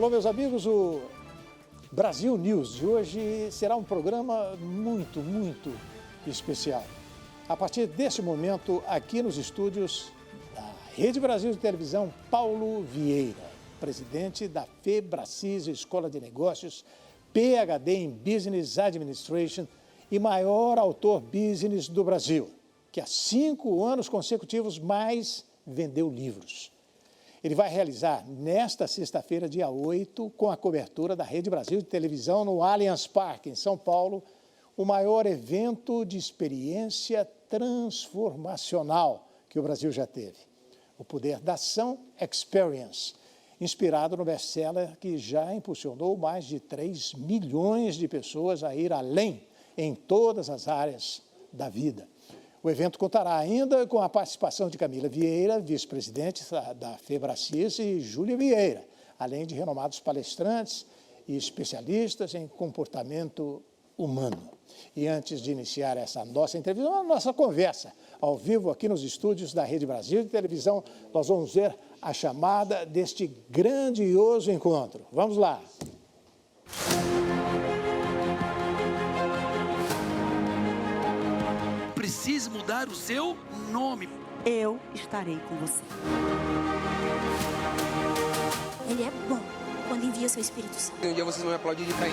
Alô, meus amigos, o Brasil News de hoje será um programa muito especial. A partir deste momento, aqui nos estúdios da Rede Brasil de Televisão, Paulo Vieira, presidente da Febracis Escola de Negócios, PhD em Business Administration e maior autor business do Brasil, que há 5 anos consecutivos mais vendeu livros. Ele vai realizar, nesta sexta-feira, dia 8, com a cobertura da Rede Brasil de Televisão no Allianz Parque, em São Paulo, o maior evento de experiência transformacional que o Brasil já teve. O Poder da Ação Experience, inspirado no best-seller que já impulsionou mais de 3 milhões de pessoas a ir além em todas as áreas da vida. O evento contará ainda com a participação de Camila Vieira, vice-presidente da Febracis, e Júlia Vieira, além de renomados palestrantes e especialistas em comportamento humano. E antes de iniciar essa nossa entrevista, a nossa conversa ao vivo aqui nos estúdios da Rede Brasil de Televisão, nós vamos ver a chamada deste grandioso encontro. Vamos lá! Precisa mudar o seu nome. Eu estarei com você. Ele é bom quando envia seu Espírito Santo. Um dia vocês vão me aplaudir de cair.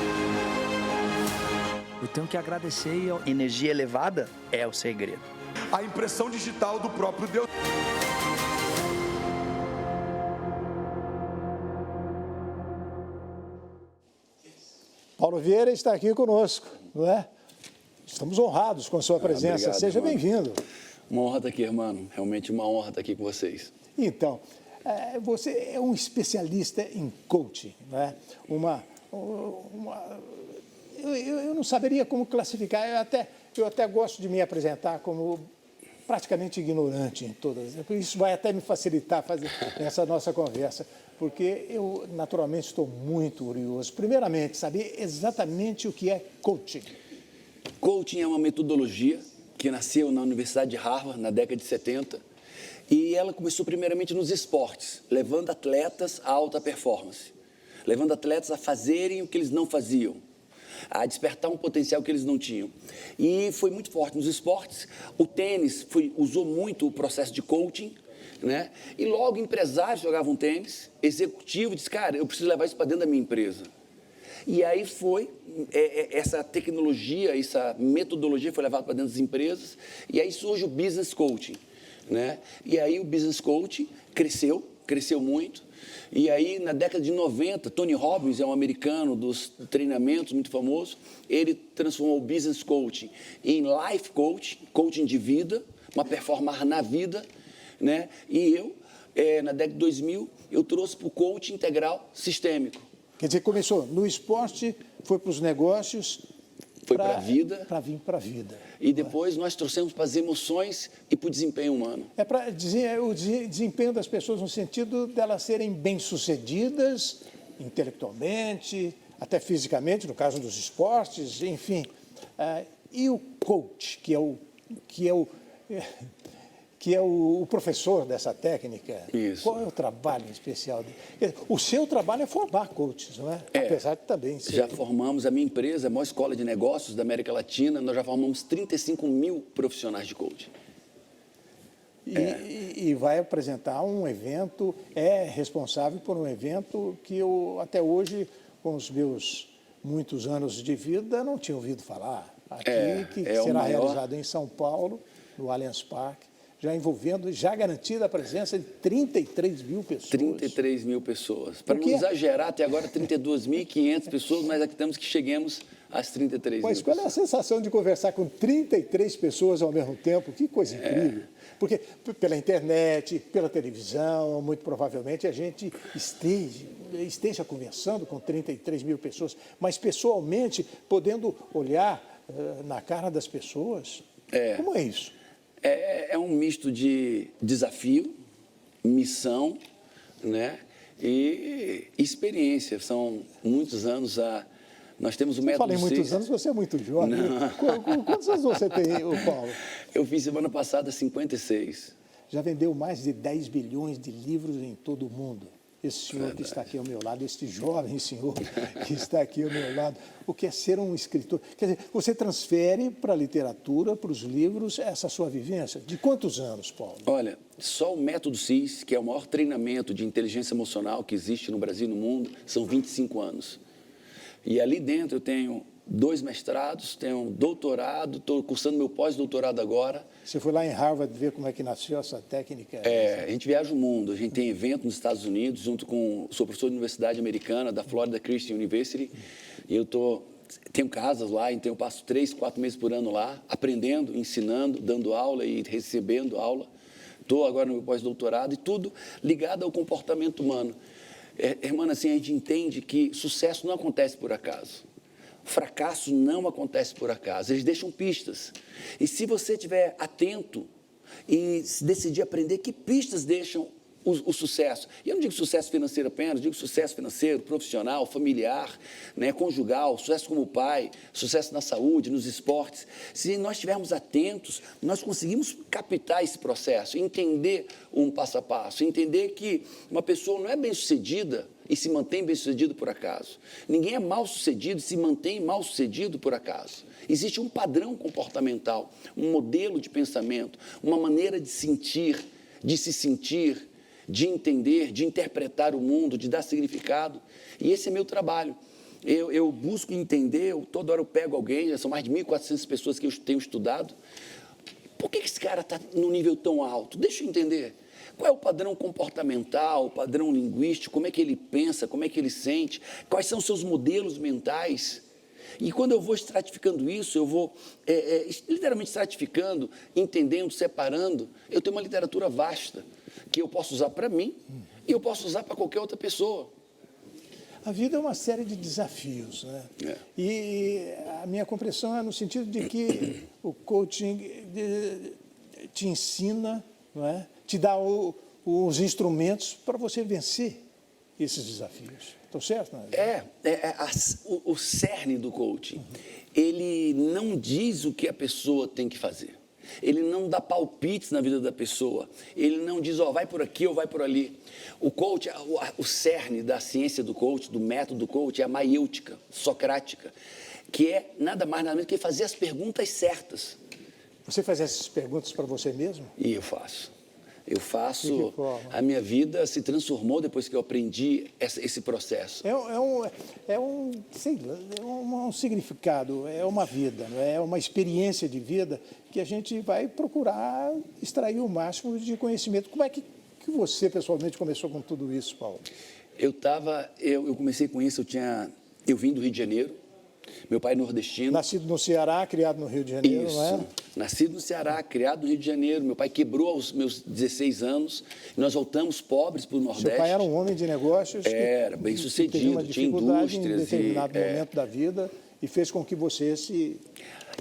Eu tenho que agradecer e energia elevada é o segredo. A impressão digital do próprio Deus. Paulo Vieira está aqui conosco, não é? Estamos honrados com sua presença. Obrigado, Seja irmão. Bem-vindo. Uma honra estar aqui, irmão. Realmente uma honra estar aqui com vocês. Então, você é um especialista em coaching, né? Eu não saberia como classificar, eu até gosto de me apresentar como praticamente ignorante em todas. Isso vai até me facilitar fazer essa nossa conversa, porque eu naturalmente estou muito curioso. Primeiramente, saber exatamente o que é coaching. Coaching é uma metodologia que nasceu na Universidade de Harvard na década de 70 e ela começou primeiramente nos esportes, levando atletas à alta performance, levando atletas a fazerem o que eles não faziam, a despertar um potencial que eles não tinham. E foi muito forte nos esportes. O tênis usou muito o processo de coaching, né? E logo empresários jogavam tênis, executivo disse, cara, eu preciso levar isso para dentro da minha empresa. E aí foi, essa tecnologia, essa metodologia foi levada para dentro das empresas, e aí surge o Business Coaching, né? E aí o Business Coaching cresceu muito, e aí na década de 90, Tony Robbins é um americano dos treinamentos muito famoso, ele transformou o Business Coaching em Life Coaching, coaching de vida, uma performance na vida, né? E eu, na década de 2000, eu trouxe para o coaching integral sistêmico. Quer dizer, começou no esporte, foi para os negócios... Foi para a vida. Para vir para a vida. E depois nós trouxemos para as emoções e para o desempenho humano. É para o desempenho das pessoas no sentido delas serem bem-sucedidas intelectualmente, até fisicamente, no caso dos esportes, enfim. E o coach, que é o professor dessa técnica. Isso. Qual é o trabalho especial dele? O seu trabalho é formar coaches, não é? Apesar de também ser... Já formamos, a minha empresa, a maior escola de negócios da América Latina, nós já formamos 35 mil profissionais de coaching. E vai apresentar um evento, é responsável por um evento que eu, até hoje, com os meus muitos anos de vida, não tinha ouvido falar. Aqui, que será realizado em São Paulo, no Allianz Parque, já garantida a presença de 33 mil pessoas. 33 mil pessoas. Para não exagerar, até agora 32.500 pessoas, mas acreditamos que cheguemos às 33 mil. Mas qual é a sensação de conversar com 33 pessoas ao mesmo tempo? Que coisa incrível. Porque pela internet, pela televisão, muito provavelmente a gente esteja conversando com 33 mil pessoas, mas pessoalmente podendo olhar na cara das pessoas. Como é isso? É um misto de desafio, missão, né? E experiência. São muitos anos Nós temos o método 6. Eu falei muitos anos, você é muito jovem. Quantos anos você tem, Paulo? Eu fiz semana passada 56. Já vendeu mais de 10 bilhões de livros em todo o mundo. esse senhor que está aqui ao meu lado, este jovem senhor que está aqui ao meu lado, o que é ser um escritor. Quer dizer, você transfere para a literatura, para os livros, essa sua vivência. De quantos anos, Paulo? Olha, só o método CIS, que é o maior treinamento de inteligência emocional que existe no Brasil e no mundo, são 25 anos. E ali dentro eu tenho 2 mestrados, tenho um doutorado, estou cursando meu pós-doutorado agora. Você foi lá em Harvard ver como é que nasceu essa técnica? A gente viaja o mundo, a gente tem evento nos Estados Unidos, junto com, sou professor de universidade americana, da Florida Christian University, e eu tenho casas lá, então eu passo 3, 4 meses por ano lá, aprendendo, ensinando, dando aula e recebendo aula. Estou agora no meu pós-doutorado e tudo ligado ao comportamento humano. Irmã, assim, a gente entende que sucesso não acontece por acaso. Fracasso não acontece por acaso, eles deixam pistas. E se você estiver atento e decidir aprender que pistas deixam o sucesso, e eu não digo sucesso financeiro apenas, eu digo sucesso financeiro, profissional, familiar, né, conjugal, sucesso como pai, sucesso na saúde, nos esportes. Se nós estivermos atentos, nós conseguimos captar esse processo, entender um passo a passo, entender que uma pessoa não é bem-sucedida e se mantém bem-sucedido por acaso. Ninguém é mal-sucedido e se mantém mal-sucedido por acaso. Existe um padrão comportamental, um modelo de pensamento, uma maneira de sentir, de se sentir, de entender, de interpretar o mundo, de dar significado. E esse é meu trabalho. Eu busco entender, toda hora eu pego alguém, já são mais de 1.400 pessoas que eu tenho estudado. Por que esse cara está num nível tão alto? Deixa eu entender. Qual é o padrão comportamental, o padrão linguístico, como é que ele pensa, como é que ele sente, quais são os seus modelos mentais? E quando eu vou estratificando isso, eu vou literalmente estratificando, entendendo, separando, eu tenho uma literatura vasta, que eu posso usar para mim e eu posso usar para qualquer outra pessoa. A vida é uma série de desafios, né? E a minha compreensão é no sentido de que o coaching te ensina, não é? Te dá os instrumentos para você vencer esses desafios. Estou certo? Não é? O cerne do coaching. Ele não diz o que a pessoa tem que fazer. Ele não dá palpites na vida da pessoa. Ele não diz, vai por aqui ou vai por ali. O coach, o cerne da ciência do coach, do método do coach, é a maiêutica, socrática, que é nada mais nada menos que fazer as perguntas certas. Você faz essas perguntas para você mesmo? E eu faço. A minha vida se transformou depois que eu aprendi esse processo. Sei lá, um significado, é uma vida, não é? É uma experiência de vida que a gente vai procurar extrair o máximo de conhecimento. Como é que você, pessoalmente, começou com tudo isso, Paulo? Eu comecei com isso, eu vim do Rio de Janeiro, meu pai é nordestino. Nascido no Ceará, criado no Rio de Janeiro, isso. Não é? Nascido no Ceará, criado no Rio de Janeiro. Meu pai quebrou aos meus 16 anos. E nós voltamos pobres para o Nordeste. Seu pai era um homem de negócios. Era, bem sucedido, tinha indústrias. Em determinado momento da vida e fez com que você se...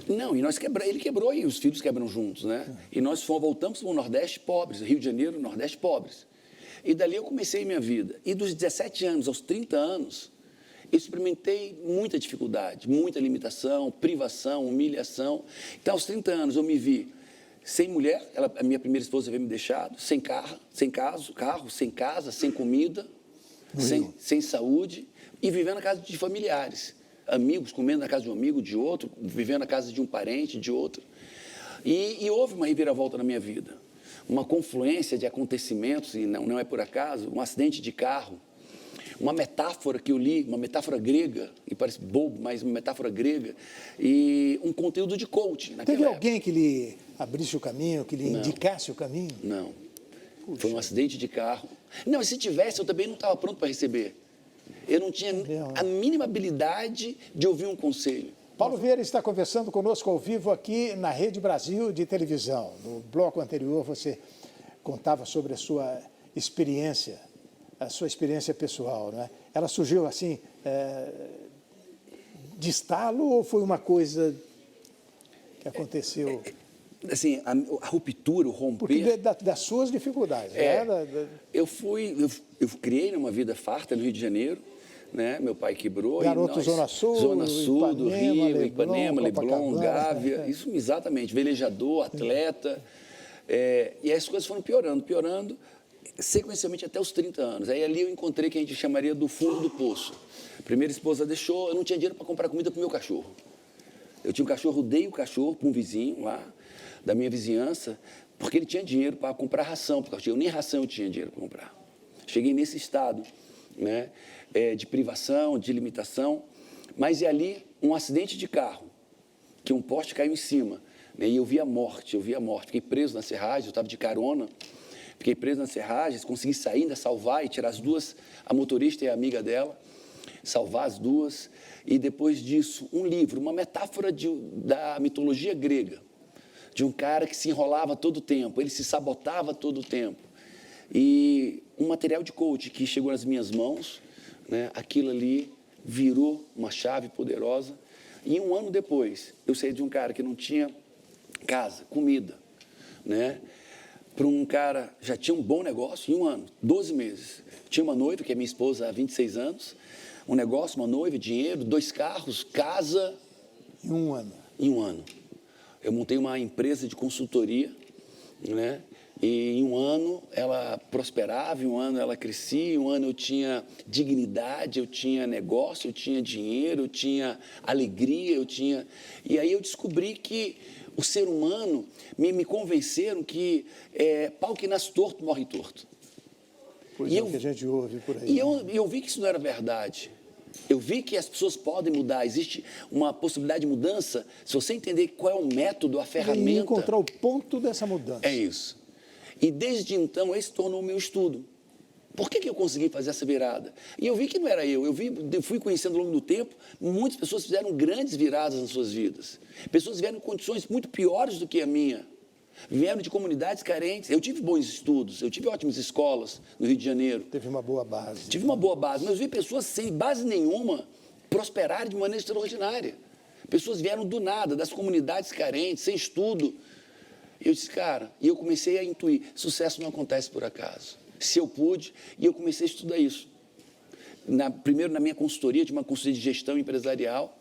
Não, e ele quebrou e os filhos quebram juntos, né? E nós voltamos para o Nordeste pobres, Rio de Janeiro, Nordeste pobres. E dali eu comecei minha vida. E dos 17 anos aos 30 anos... eu experimentei muita dificuldade, muita limitação, privação, humilhação. Então, aos 30 anos, eu me vi sem mulher, a minha primeira esposa havia me deixado, sem carro, sem casa, sem comida, sem saúde, e vivendo na casa de familiares. Amigos, comendo na casa de um amigo, de outro, vivendo na casa de um parente, de outro. E houve uma reviravolta na minha vida, uma confluência de acontecimentos, e não é por acaso, um acidente de carro, uma metáfora que eu li, uma metáfora grega, e parece bobo, mas uma metáfora grega, e um conteúdo de coaching. Teve alguém que lhe abrisse o caminho, que lhe indicasse o caminho? Não. Puxa. Foi um acidente de carro. Não, e se tivesse, eu também não estava pronto para receber. Eu não tinha a mínima habilidade de ouvir um conselho. Paulo Vieira está conversando conosco ao vivo aqui na Rede Brasil de televisão. No bloco anterior, você contava sobre a sua experiência pessoal, né? Ela surgiu assim, de estalo ou foi uma coisa que aconteceu? Assim, a ruptura, o romper... Porque das suas dificuldades, né? Eu criei uma vida farta no Rio de Janeiro, né? Meu pai quebrou. Garoto Zona Sul do Rio, Ipanema, Leblon, Gávea, isso exatamente, velejador, atleta, e as coisas foram piorando. sequencialmente até os 30 anos. Aí ali eu encontrei que a gente chamaria do fundo do poço. A primeira esposa deixou, eu não tinha dinheiro para comprar comida para o meu cachorro. Eu tinha um cachorro, dei o cachorro para um vizinho lá, da minha vizinhança, porque ele tinha dinheiro para comprar ração para o cachorro. Nem ração eu tinha dinheiro para comprar. Cheguei nesse estado, né, de privação, de limitação, mas é ali um acidente de carro, que um poste caiu em cima, né, e eu vi a morte. Fiquei preso na serragem, eu estava de carona, fiquei preso nas serragens, consegui sair, ainda salvar e tirar as duas, a motorista e a amiga dela, salvar as duas. E depois disso, um livro, uma metáfora da mitologia grega, de um cara que se enrolava todo o tempo, ele se sabotava todo o tempo. E um material de coach que chegou nas minhas mãos, né, aquilo ali virou uma chave poderosa. E um ano depois, eu saí de um cara que não tinha casa, comida, né, para um cara já tinha um bom negócio em um ano, 12 meses. Tinha uma noiva, que é minha esposa há 26 anos, um negócio, uma noiva, dinheiro, 2 carros, casa. Em um ano? Em um ano. Eu montei uma empresa de consultoria, né? E em um ano ela prosperava, em um ano ela crescia, em um ano eu tinha dignidade, eu tinha negócio, eu tinha dinheiro, eu tinha alegria, eu tinha... E aí eu descobri que o ser humano, me convenceram que pau que nasce torto, morre torto. Pois é, o que a gente ouve por aí. E eu vi que isso não era verdade. Eu vi que as pessoas podem mudar, existe uma possibilidade de mudança, se você entender qual é o método, a ferramenta... E encontrar o ponto dessa mudança. É isso. E desde então, esse tornou o meu estudo. Por que eu consegui fazer essa virada? E eu vi que não era eu fui conhecendo ao longo do tempo, muitas pessoas fizeram grandes viradas nas suas vidas. Pessoas vieram em condições muito piores do que a minha. Vieram de comunidades carentes. Eu tive bons estudos, eu tive ótimas escolas no Rio de Janeiro. Teve uma boa base. Tive uma boa base, mas eu vi pessoas sem base nenhuma prosperarem de maneira extraordinária. Pessoas vieram do nada, das comunidades carentes, sem estudo. Eu disse, cara, e eu comecei a intuir, sucesso não acontece por acaso. Se eu pude, e eu comecei a estudar isso. Primeiro na minha consultoria, de uma consultoria de gestão empresarial,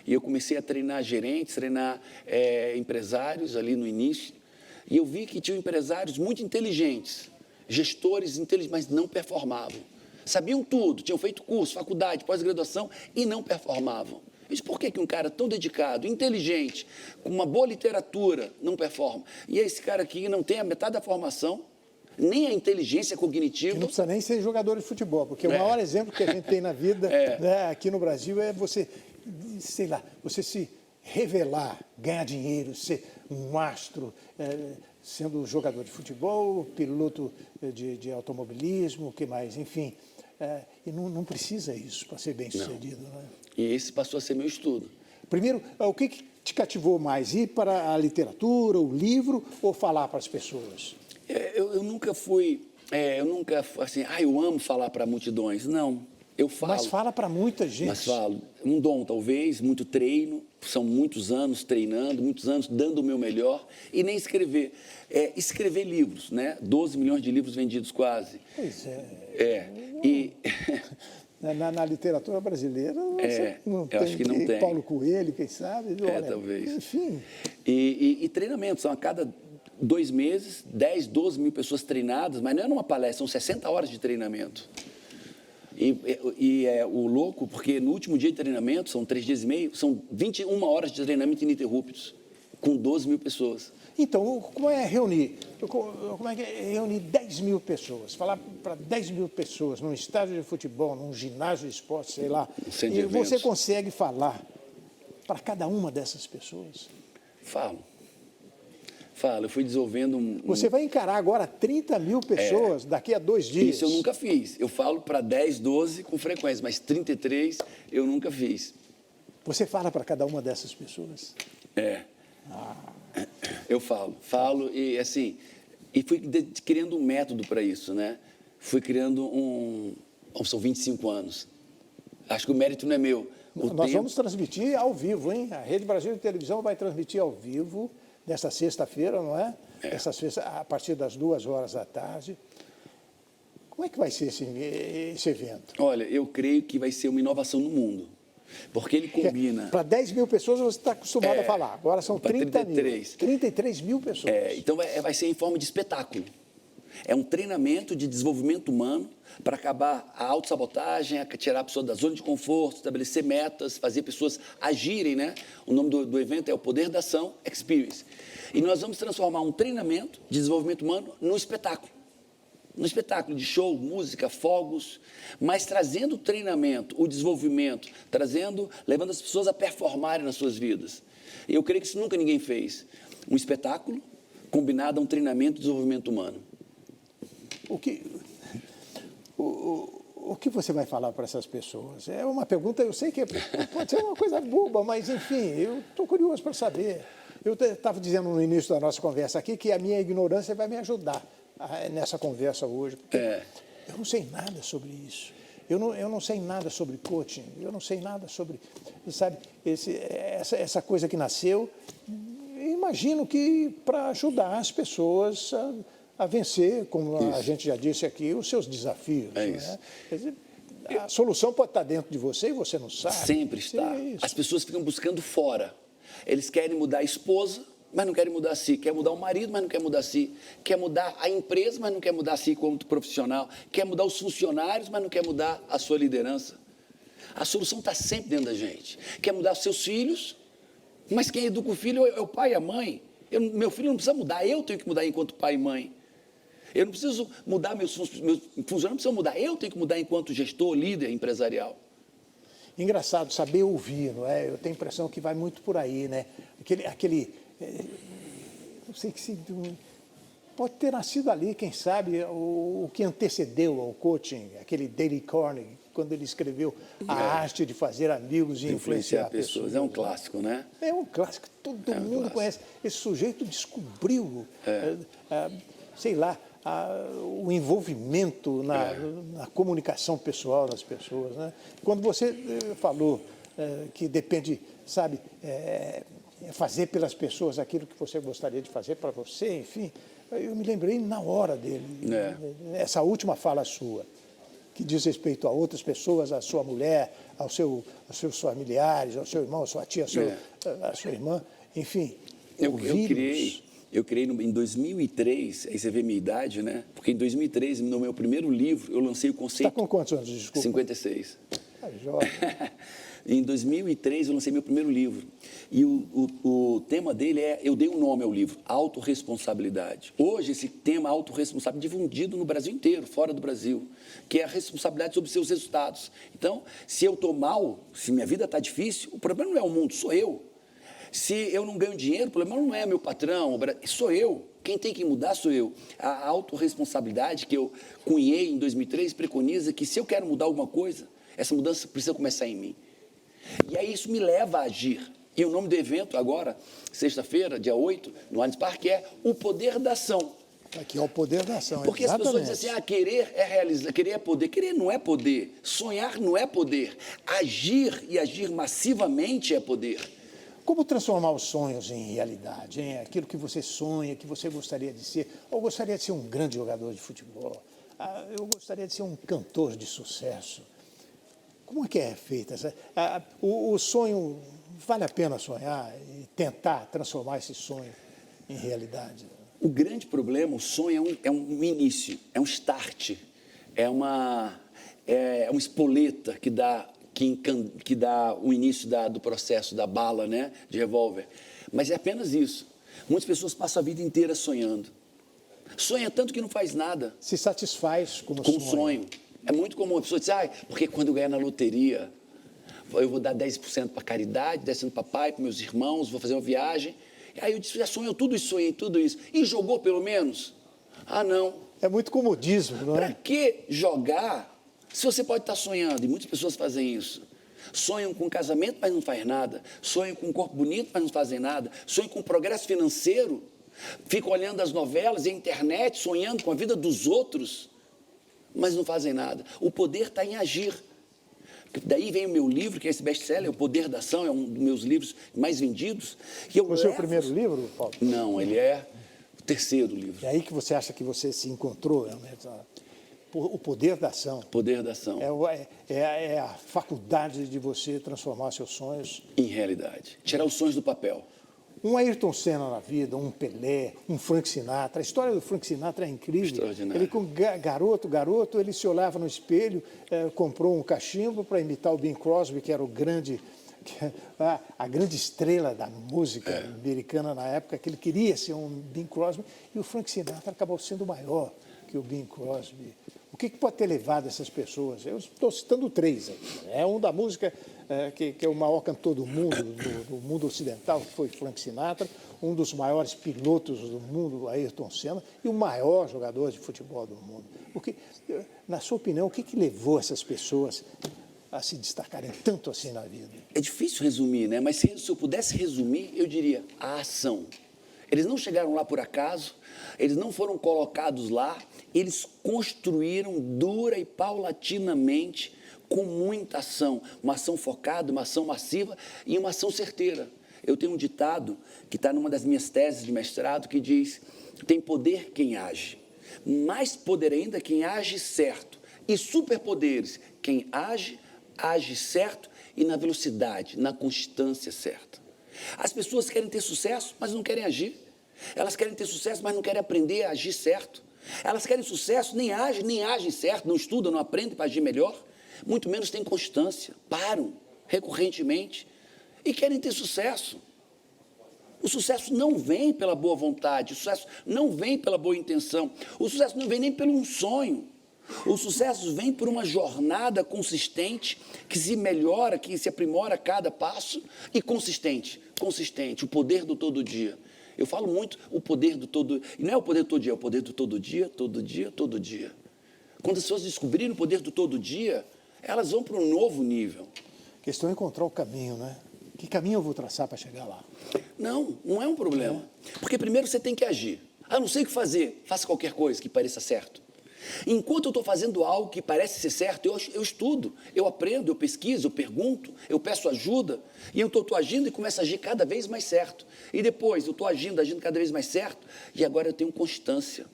e eu comecei a treinar gerentes, treinar empresários ali no início, e eu vi que tinham empresários muito inteligentes, gestores inteligentes, mas não performavam. Sabiam tudo, tinham feito curso, faculdade, pós-graduação, e não performavam. Eu disse, por que um cara tão dedicado, inteligente, com uma boa literatura, não performa? E esse cara aqui não tem a metade da formação, nem a inteligência cognitiva. E não precisa nem ser jogador de futebol, porque o maior exemplo que a gente tem na vida né, aqui no Brasil é você, sei lá, você se revelar, ganhar dinheiro, ser um astro, sendo jogador de futebol, piloto de automobilismo, o que mais, enfim. E não precisa isso para ser bem sucedido, né? E esse passou a ser meu estudo. Primeiro, o que te cativou mais? Ir para a literatura, o livro ou falar para as pessoas? Eu nunca fui, assim, eu amo falar para multidões. Não, eu falo. Mas fala para muita gente. Mas falo. Um dom, talvez, muito treino, são muitos anos treinando, muitos anos dando o meu melhor, e nem escrever. Escrever livros, né? 12 milhões de livros vendidos quase. Pois é. E... Na literatura brasileira, você não tem, acho que não tem. Paulo Coelho, quem sabe? Olha, talvez. Enfim. E treinamento, são a cada 2 meses, 10, 12 mil pessoas treinadas, mas não é numa palestra, são 60 horas de treinamento. E é o louco, porque no último dia de treinamento, são 3 dias e meio, são 21 horas de treinamento ininterruptos, com 12 mil pessoas. Então, como é reunir 10 mil pessoas? Falar para 10 mil pessoas num estádio de futebol, num ginásio de esporte, sei lá. E você consegue falar para cada uma dessas pessoas? Falo. Eu fui desenvolvendo Você vai encarar agora 30 mil pessoas daqui a 2 dias. Isso eu nunca fiz. Eu falo para 10, 12 com frequência, mas 33 eu nunca fiz. Você fala para cada uma dessas pessoas? Eu falo e assim, e fui criando um método para isso, né? Fui criando são 25 anos. Acho que o mérito não é meu. Nós vamos transmitir ao vivo, hein? A Rede Brasil de Televisão vai transmitir ao vivo nesta sexta-feira, não é? Essa sexta, a partir das 2h da tarde. Como é que vai ser esse evento? Olha, eu creio que vai ser uma inovação no mundo. Porque ele combina... Para 10 mil pessoas você está acostumado a falar. Agora são 30 33. mil. 33 mil pessoas. Então vai ser em forma de espetáculo. É um treinamento de desenvolvimento humano para acabar a autossabotagem, tirar a pessoa da zona de conforto, estabelecer metas, fazer pessoas agirem, né? O nome do evento é o Poder da Ação Experience. E nós vamos transformar um treinamento de desenvolvimento humano num espetáculo. Um espetáculo de show, música, fogos, mas trazendo o treinamento, o desenvolvimento, levando as pessoas a performarem nas suas vidas. E eu creio que isso nunca ninguém fez. Um espetáculo combinado a um treinamento de desenvolvimento humano. O que você vai falar para essas pessoas? É uma pergunta, eu sei que pode ser uma coisa boba, mas, enfim, eu estou curioso para saber. Eu estava dizendo no início da nossa conversa aqui que a minha ignorância vai me ajudar nessa conversa hoje, porque eu não sei nada sobre isso. Eu não sei nada sobre coaching, eu não sei nada sobre, sabe, essa coisa que nasceu. Imagino que para ajudar as pessoas a vencer, como a gente já disse aqui, os seus desafios. É isso. Né? Quer dizer, a solução pode estar dentro de você e você não sabe. Sempre está. As pessoas ficam buscando fora. Eles querem mudar a esposa, mas não querem mudar a si. Quer mudar o marido, mas não quer mudar a si. Quer mudar a empresa, mas não quer mudar a si como profissional. Quer mudar os funcionários, mas não quer mudar a sua liderança. A solução está sempre dentro da gente. Quer mudar os seus filhos, mas quem educa o filho é o pai e a mãe. Meu filho não precisa mudar, eu tenho que mudar enquanto pai e mãe. Eu não preciso mudar, meus funcionários não precisam mudar, eu tenho que mudar enquanto gestor, líder empresarial. Engraçado saber ouvir, não é? Eu tenho a impressão que vai muito por aí, né? Não sei que pode ter nascido ali, quem sabe, o que antecedeu ao coaching, aquele Dale Carnegie, quando ele escreveu A Arte de Fazer Amigos e Influenciar Pessoas. É um clássico, né? É um clássico, todo mundo conhece. Esse sujeito descobriu, sei lá, o envolvimento na comunicação pessoal das pessoas. Né? Quando você falou que depende, sabe, fazer pelas pessoas aquilo que você gostaria de fazer para você, enfim, eu me lembrei na hora dele, essa última fala sua, que diz respeito a outras pessoas, a sua mulher, aos seus familiares, ao seu irmão, a sua tia, a sua irmã, enfim. Eu criei em 2003, aí você vê a minha idade, né? Porque em 2003, no meu primeiro livro, eu lancei o conceito... Está com quantos anos, desculpa? 56. Jovem. Em 2003, eu lancei meu primeiro livro. E o tema dele eu dei um nome ao livro, Autorresponsabilidade. Hoje, esse tema autorresponsabilidade é difundido no Brasil inteiro, fora do Brasil, que é a responsabilidade sobre seus resultados. Então, se eu estou mal, se minha vida está difícil, o problema não é o mundo, sou eu. Se eu não ganho dinheiro, o problema não é meu patrão, sou eu. Quem tem que mudar sou eu. A autorresponsabilidade que eu cunhei em 2003 preconiza que se eu quero mudar alguma coisa, essa mudança precisa começar em mim. E aí isso me leva a agir. E o nome do evento agora, sexta-feira, dia 8, no Allianz Parque, é O Poder da Ação. Aqui é o poder da ação. Porque exatamente. As pessoas dizem assim, querer é realizar, querer é poder. Querer não é poder, sonhar não é poder. Agir e agir massivamente é poder. Como transformar os sonhos em realidade, hein? Aquilo que você sonha, que você gostaria de ser. Ou gostaria de ser um grande jogador de futebol. Eu gostaria de ser um cantor de sucesso. Como é que é feita essa? O sonho, vale a pena sonhar e tentar transformar esse sonho em realidade? O grande problema, o sonho é um início, é um start, é uma espoleta que dá o início do processo da bala, né, de revólver. Mas é apenas isso. Muitas pessoas passam a vida inteira sonhando. Sonha tanto que não faz nada. Se satisfaz com o sonho. É muito comum a pessoa dizer, porque quando eu ganhar na loteria, eu vou dar 10% para caridade, 10% para pai, para meus irmãos, vou fazer uma viagem. Aí eu disse, já sonhei tudo isso, sonhei tudo isso. E jogou pelo menos? Ah, não. É muito comodismo, não é? Para que jogar se você pode estar sonhando? E muitas pessoas fazem isso. Sonham com casamento, mas não fazem nada. Sonham com um corpo bonito, mas não fazem nada. Sonham com progresso financeiro. Ficam olhando as novelas e a internet, sonhando com a vida dos outros, mas não fazem nada. O poder está em agir. Daí vem o meu livro, que é esse best-seller, O Poder da Ação, é um dos meus livros mais vendidos. O seu primeiro livro, Paulo? Não, ele é o terceiro livro. É aí que você acha que você se encontrou, né? O poder da ação. Poder da ação. É a faculdade de você transformar seus sonhos em realidade. Tirar os sonhos do papel. Um Ayrton Senna na vida, um Pelé, um Frank Sinatra. A história do Frank Sinatra é incrível. Extraordinário. Ele, com garoto, ele se olhava no espelho, comprou um cachimbo para imitar o Bing Crosby, que era o grande, a grande estrela da música americana na época, que ele queria ser um Bing Crosby, e o Frank Sinatra acabou sendo maior que o Bing Crosby. O que pode ter levado essas pessoas? Eu estou citando 3 aqui. É um da música que é o maior cantor do mundo ocidental, que foi Frank Sinatra, um dos maiores pilotos do mundo, Ayrton Senna, e o maior jogador de futebol do mundo. Na sua opinião, o que levou essas pessoas a se destacarem tanto assim na vida? É difícil resumir, né? Mas se eu pudesse resumir, eu diria a ação. Eles não chegaram lá por acaso, eles não foram colocados lá, eles construíram dura e paulatinamente, com muita ação, uma ação focada, uma ação massiva e uma ação certeira. Eu tenho um ditado que está numa das minhas teses de mestrado que diz: tem poder quem age, mais poder ainda quem age certo, e superpoderes quem age certo e na velocidade, na constância certa. As pessoas querem ter sucesso, mas não querem agir. Elas querem ter sucesso, mas não querem aprender a agir certo. Elas querem sucesso, nem agem certo, não estudam, não aprendem para agir melhor, muito menos têm constância, param recorrentemente e querem ter sucesso. O sucesso não vem pela boa vontade, o sucesso não vem pela boa intenção, o sucesso não vem nem pelo um sonho. O sucesso vem por uma jornada consistente, que se melhora, que se aprimora a cada passo, e consistente, o poder do todo dia. Eu falo muito o poder do todo, e não é o poder do todo dia, é o poder do todo dia, todo dia, todo dia. Quando as pessoas descobrirem o poder do todo dia, elas vão para um novo nível. A questão é encontrar o caminho, né? Que caminho eu vou traçar para chegar lá? Não é um problema. Porque primeiro você tem que agir. Não sei o que fazer, faça qualquer coisa que pareça certo. Enquanto eu estou fazendo algo que parece ser certo, eu estudo, eu aprendo, eu pesquiso, eu pergunto, eu peço ajuda, e eu estou agindo e começo a agir cada vez mais certo. E depois eu estou agindo cada vez mais certo, e agora eu tenho constância,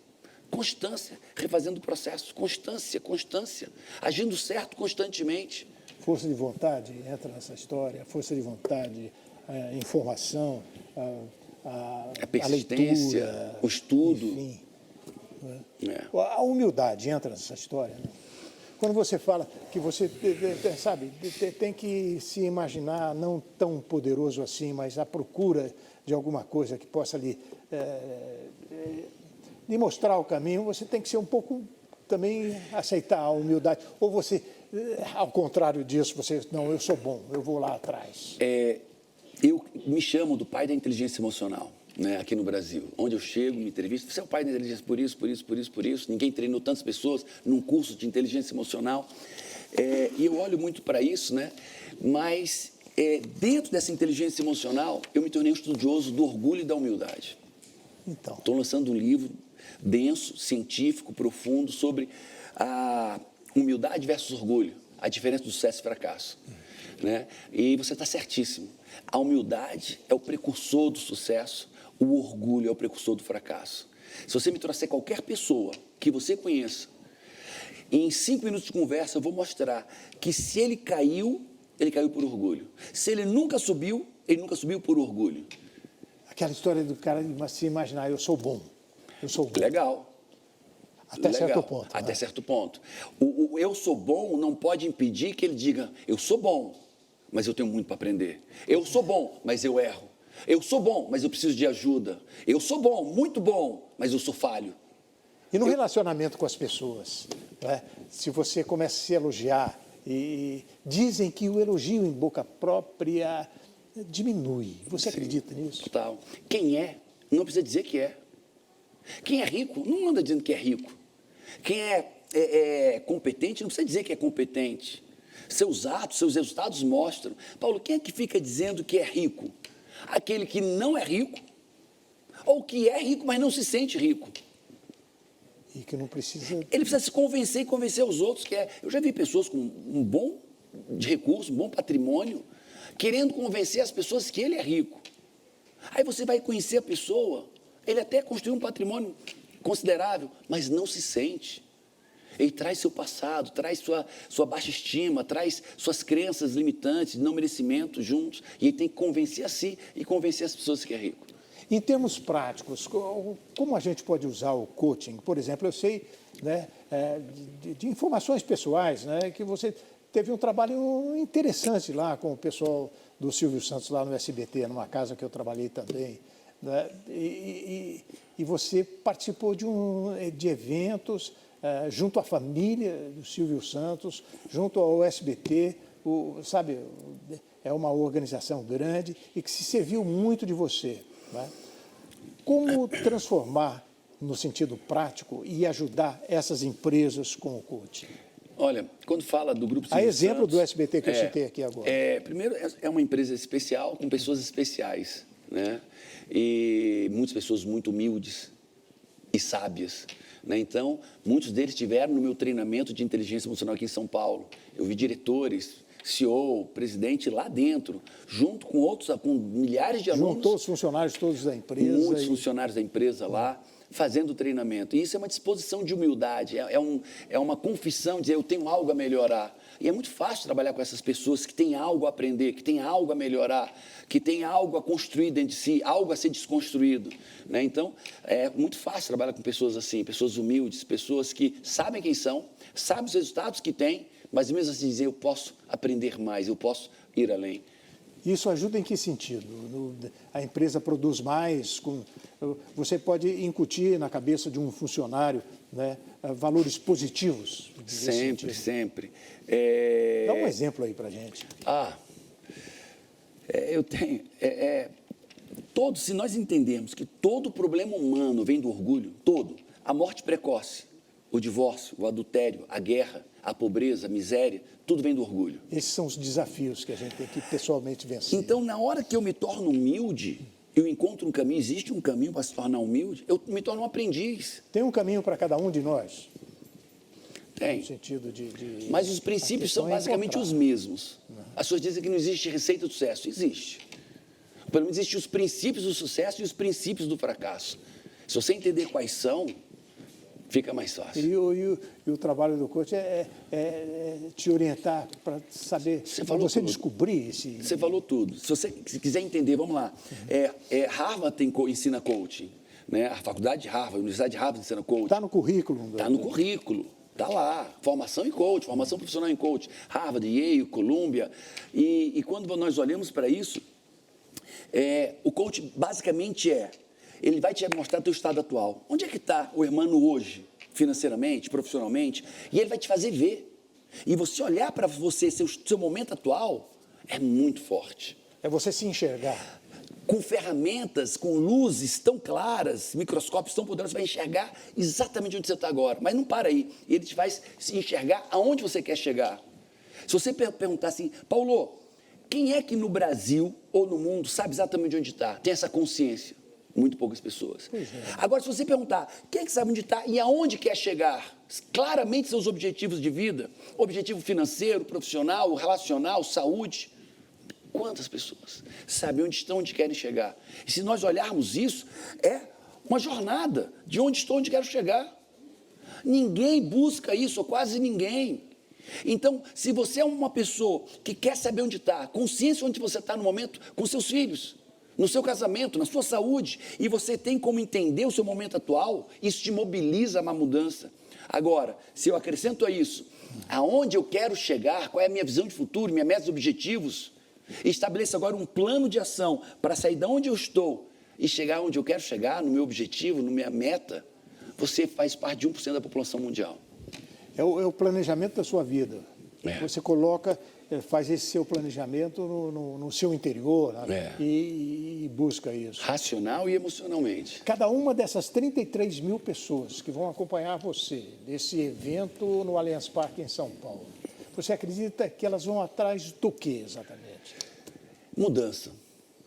refazendo o processo, constância, agindo certo constantemente. Força de vontade entra nessa história, força de vontade, informação, a persistência, a leitura, o estudo. Enfim. A humildade entra nessa história, né? Quando você fala que você, sabe, tem que se imaginar não tão poderoso assim, mas à procura de alguma coisa que possa lhe mostrar o caminho, você tem que ser um pouco também aceitar a humildade. Ou você, ao contrário disso, não, eu sou bom, eu vou lá atrás. Eu me chamo do pai da inteligência emocional. Né, aqui no Brasil, onde eu chego, me entrevisto, você é o pai da inteligência por isso, ninguém treinou tantas pessoas num curso de inteligência emocional, e eu olho muito para isso, né, mas dentro dessa inteligência emocional, eu me tornei um estudioso do orgulho e da humildade. Então. Estou lançando um livro denso, científico, profundo, sobre a humildade versus orgulho, a diferença do sucesso e fracasso. Né? E você está certíssimo, a humildade é o precursor do sucesso, o orgulho é o precursor do fracasso. Se você me trouxer qualquer pessoa que você conheça, em 5 minutos de conversa eu vou mostrar que se ele caiu por orgulho. Se ele nunca subiu por orgulho. Aquela história do cara se imaginar, eu sou bom. Legal. Até certo ponto. Até certo ponto. O eu sou bom não pode impedir que ele diga, eu sou bom, mas eu tenho muito para aprender. Eu sou bom, mas eu erro. Eu sou bom, mas eu preciso de ajuda. Eu sou bom, muito bom, mas eu sou falho. E no relacionamento com as pessoas, né? Se você começa a se elogiar, e dizem que o elogio em boca própria diminui. Você acredita nisso? Total. Quem é, não precisa dizer que é. Quem é rico, não anda dizendo que é rico. Quem é competente, não precisa dizer que é competente. Seus atos, seus resultados mostram. Paulo, quem é que fica dizendo que é rico? Aquele que não é rico, ou que é rico, mas não se sente rico. E que não precisa... Ele precisa se convencer e convencer os outros que é. Eu já vi pessoas com um bom de recurso, um bom patrimônio, querendo convencer as pessoas que ele é rico. Aí você vai conhecer a pessoa, ele até construiu um patrimônio considerável, mas não se sente. Ele traz seu passado, traz sua baixa estima, traz suas crenças limitantes, não merecimento juntos. E ele tem que convencer a si e convencer as pessoas que é rico. Em termos práticos, como a gente pode usar o coaching? Por exemplo, eu sei, né, de informações pessoais, né, que você teve um trabalho interessante lá com o pessoal do Silvio Santos lá no SBT, numa casa que eu trabalhei também. Né, e você participou de eventos junto à família do Silvio Santos, junto ao SBT, sabe, é uma organização grande e que se serviu muito de você. Né? Como transformar no sentido prático e ajudar essas empresas com o coaching? Olha, quando fala do Grupo Silvio A exemplo Santos, do SBT que eu citei aqui agora. Primeiro, é uma empresa especial com pessoas especiais, né? E muitas pessoas muito humildes e sábias. Né? Então, muitos deles estiveram no meu treinamento de inteligência emocional aqui em São Paulo. Eu vi diretores, CEO, presidente lá dentro, junto com milhares de alunos. Juntou os funcionários todos da empresa. Muitos funcionários da empresa lá, fazendo o treinamento. E isso é uma disposição de humildade, é uma confissão, dizer eu tenho algo a melhorar. E é muito fácil trabalhar com essas pessoas que têm algo a aprender, que têm algo a melhorar, que têm algo a construir dentro de si, algo a ser desconstruído. Né? Então, é muito fácil trabalhar com pessoas assim, pessoas humildes, pessoas que sabem quem são, sabem os resultados que têm, mas mesmo assim dizer, eu posso aprender mais, eu posso ir além. Isso ajuda em que sentido? A empresa produz mais? Você pode incutir na cabeça de um funcionário, né, valores positivos? Sempre, sempre. Dá um exemplo aí para a gente. Eu tenho... se nós entendermos que todo problema humano vem do orgulho, a morte precoce, o divórcio, o adultério, a guerra, a pobreza, a miséria, tudo vem do orgulho. Esses são os desafios que a gente tem que pessoalmente vencer. Então, na hora que eu me torno humilde, eu encontro um caminho, existe um caminho para se tornar humilde, eu me torno um aprendiz. Tem um caminho para cada um de nós? Tem. No sentido Mas os princípios são basicamente os mesmos. As pessoas dizem que não existe receita do sucesso. Existe. Pelo menos existem os princípios do sucesso e os princípios do fracasso. Se você entender quais são, fica mais fácil. E o trabalho do coach é te orientar para saber, para você descobrir esse... Você falou tudo. Se quiser entender, vamos lá. Harvard ensina coaching. Né? A faculdade de Harvard, a Universidade de Harvard ensina coaching. Está no currículo. Está no currículo. Está lá. Formação em coaching, formação profissional em coaching. Harvard, Yale, Columbia. E quando nós olhamos para isso, o coaching basicamente ele vai te mostrar o teu estado atual. Onde é que está o irmão hoje, financeiramente, profissionalmente? E ele vai te fazer ver. E você olhar para você, seu momento atual, é muito forte. É você se enxergar. Com ferramentas, com luzes tão claras, microscópios tão poderosos, você vai enxergar exatamente onde você está agora. Mas não para aí. Ele te faz se enxergar aonde você quer chegar. Se você perguntar assim, Paulo, quem é que no Brasil ou no mundo sabe exatamente onde está? Tem essa consciência? Muito poucas pessoas. Agora, se você perguntar, quem é que sabe onde está e aonde quer chegar? Claramente seus objetivos de vida, objetivo financeiro, profissional, relacional, saúde. Quantas pessoas sabem onde estão, onde querem chegar? E se nós olharmos isso, é uma jornada de onde estou, onde quero chegar. Ninguém busca isso, ou quase ninguém. Então, se você é uma pessoa que quer saber onde está, consciência onde você está no momento, com seus filhos, no seu casamento, na sua saúde, e você tem como entender o seu momento atual, isso te mobiliza a uma mudança. Agora, se eu acrescento a isso, aonde eu quero chegar, qual é a minha visão de futuro, minhas metas e objetivos, e estabeleço agora um plano de ação para sair de onde eu estou e chegar onde eu quero chegar, no meu objetivo, na minha meta, você faz parte de 1% da população mundial. É o planejamento da sua vida. Você faz esse seu planejamento no seu interior, né? E busca isso. Racional e emocionalmente. Cada uma dessas 33 mil pessoas que vão acompanhar você nesse evento no Allianz Parque em São Paulo, você acredita que elas vão atrás do que exatamente? Mudança.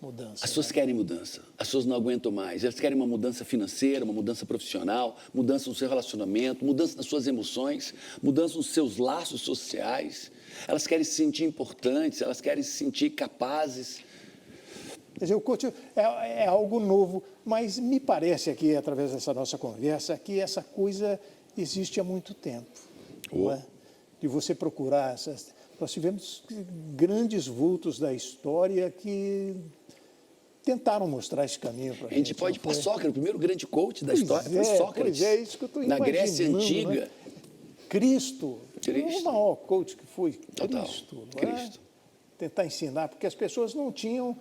Mudança. As pessoas querem mudança. As pessoas não aguentam mais. Elas querem uma mudança financeira, uma mudança profissional, mudança no seu relacionamento, mudança nas suas emoções, mudança nos seus laços sociais. Elas querem se sentir importantes, elas querem se sentir capazes. Quer dizer, o coaching é algo novo, mas me parece aqui, através dessa nossa conversa, que essa coisa existe há muito tempo. não é? De você procurar essas... Nós tivemos grandes vultos da história que tentaram mostrar esse caminho para a gente. A gente pode ir para Sócrates, o primeiro grande coach da Pois história foi Sócrates. Pois é, isso que eu estou Na imaginando. Grécia Antiga. Né? Cristo, o maior coach que foi Total. Cristo. Não é? Cristo. Tentar ensinar, porque as pessoas não tinham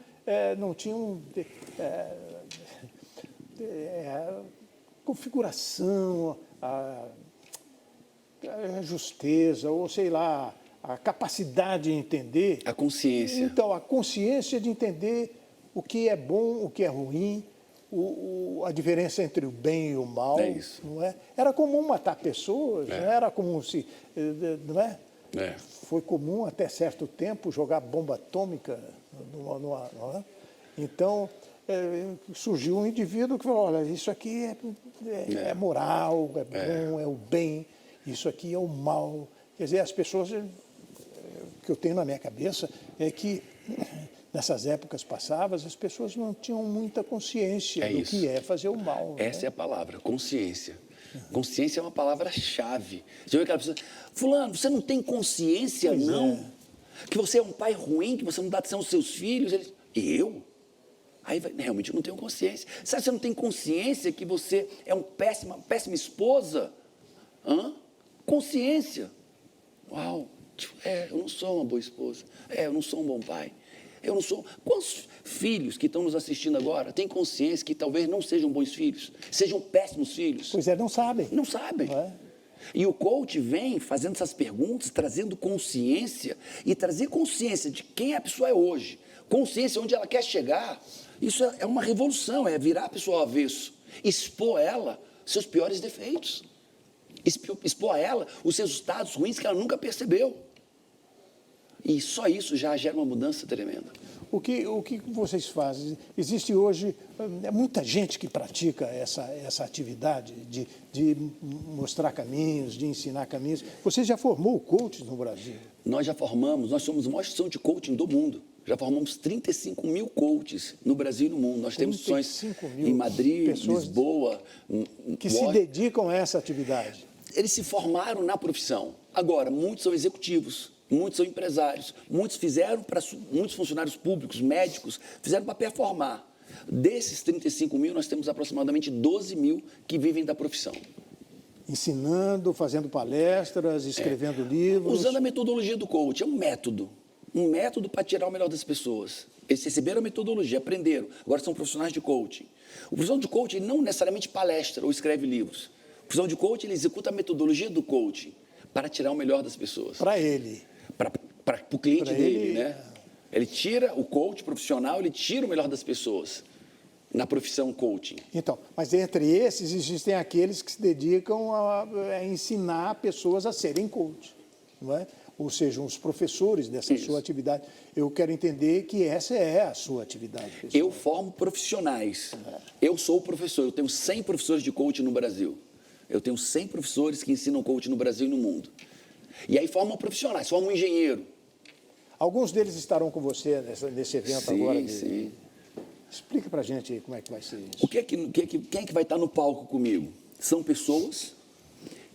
configuração, a justeza, ou sei lá, a capacidade de entender. A consciência. Então, a consciência de entender o que é bom, o que é ruim, a diferença entre o bem e o mal. É isso. Não é? Era comum matar pessoas, não era comum se... Não é? É. Foi comum até certo tempo jogar bomba atômica. Não é? Então, surgiu um indivíduo que falou, olha, isso aqui é moral, é bom, é o bem, isso aqui é o mal. Quer dizer, as pessoas... O que eu tenho na minha cabeça é que nessas épocas passadas as pessoas não tinham muita consciência do que é fazer o mal. Essa é a palavra, consciência. Consciência é uma palavra-chave. Você vê aquela pessoa, fulano, você não tem consciência, Pois não? é. Que você é um pai ruim, que você não dá atenção aos seus filhos? Eu? Aí realmente eu não tenho consciência. Sabe, você não tem consciência que você é uma péssima esposa? Consciência. Uau, eu não sou uma boa esposa. Eu não sou um bom pai. Eu não sou... Quantos filhos que estão nos assistindo agora têm consciência que talvez não sejam bons filhos, sejam péssimos filhos? Pois é, não sabem. Não sabem. Não é? E o coach vem fazendo essas perguntas, trazendo consciência, e trazer consciência de quem a pessoa é hoje, consciência onde ela quer chegar. Isso é uma revolução, é virar a pessoa ao avesso, expor ela seus piores defeitos, expor a ela os resultados ruins que ela nunca percebeu. E só isso já gera uma mudança tremenda. O que vocês fazem? Existe hoje muita gente que pratica essa atividade de mostrar caminhos, de ensinar caminhos. Você já formou coaches no Brasil? Nós já formamos, nós somos a maior instituição de coaching do mundo. Já formamos 35 mil coaches no Brasil e no mundo. Nós temos instituições em Madrid, Lisboa. Que se dedicam a essa atividade. Eles se formaram na profissão. Agora, muitos são executivos. Muitos são empresários, muitos funcionários públicos, médicos, fizeram para performar. Desses 35 mil, nós temos aproximadamente 12 mil que vivem da profissão. Ensinando, fazendo palestras, escrevendo livros. Usando a metodologia do coach, é um método para tirar o melhor das pessoas. Eles receberam a metodologia, aprenderam, agora são profissionais de coaching. O profissional de coaching não necessariamente palestra ou escreve livros. O profissional de coaching, ele executa a metodologia do coaching para tirar o melhor das pessoas. Para ele. Para o cliente dele, né? Ele tira, o coach profissional, ele tira o melhor das pessoas na profissão coaching. Então, mas entre esses existem aqueles que se dedicam a ensinar pessoas a serem coach, não é? Ou seja, os professores dessa sua atividade. Eu quero entender que essa é a sua atividade, pessoal. Eu formo profissionais. Eu sou o professor, eu tenho 100 professores de coaching no Brasil. Eu tenho 100 professores que ensinam coaching no Brasil e no mundo. E aí formam profissionais, formam um engenheiro. Alguns deles estarão com você nesse evento agora? Sim. Explica pra gente aí como é que vai ser isso. Quem é que vai estar no palco comigo? São pessoas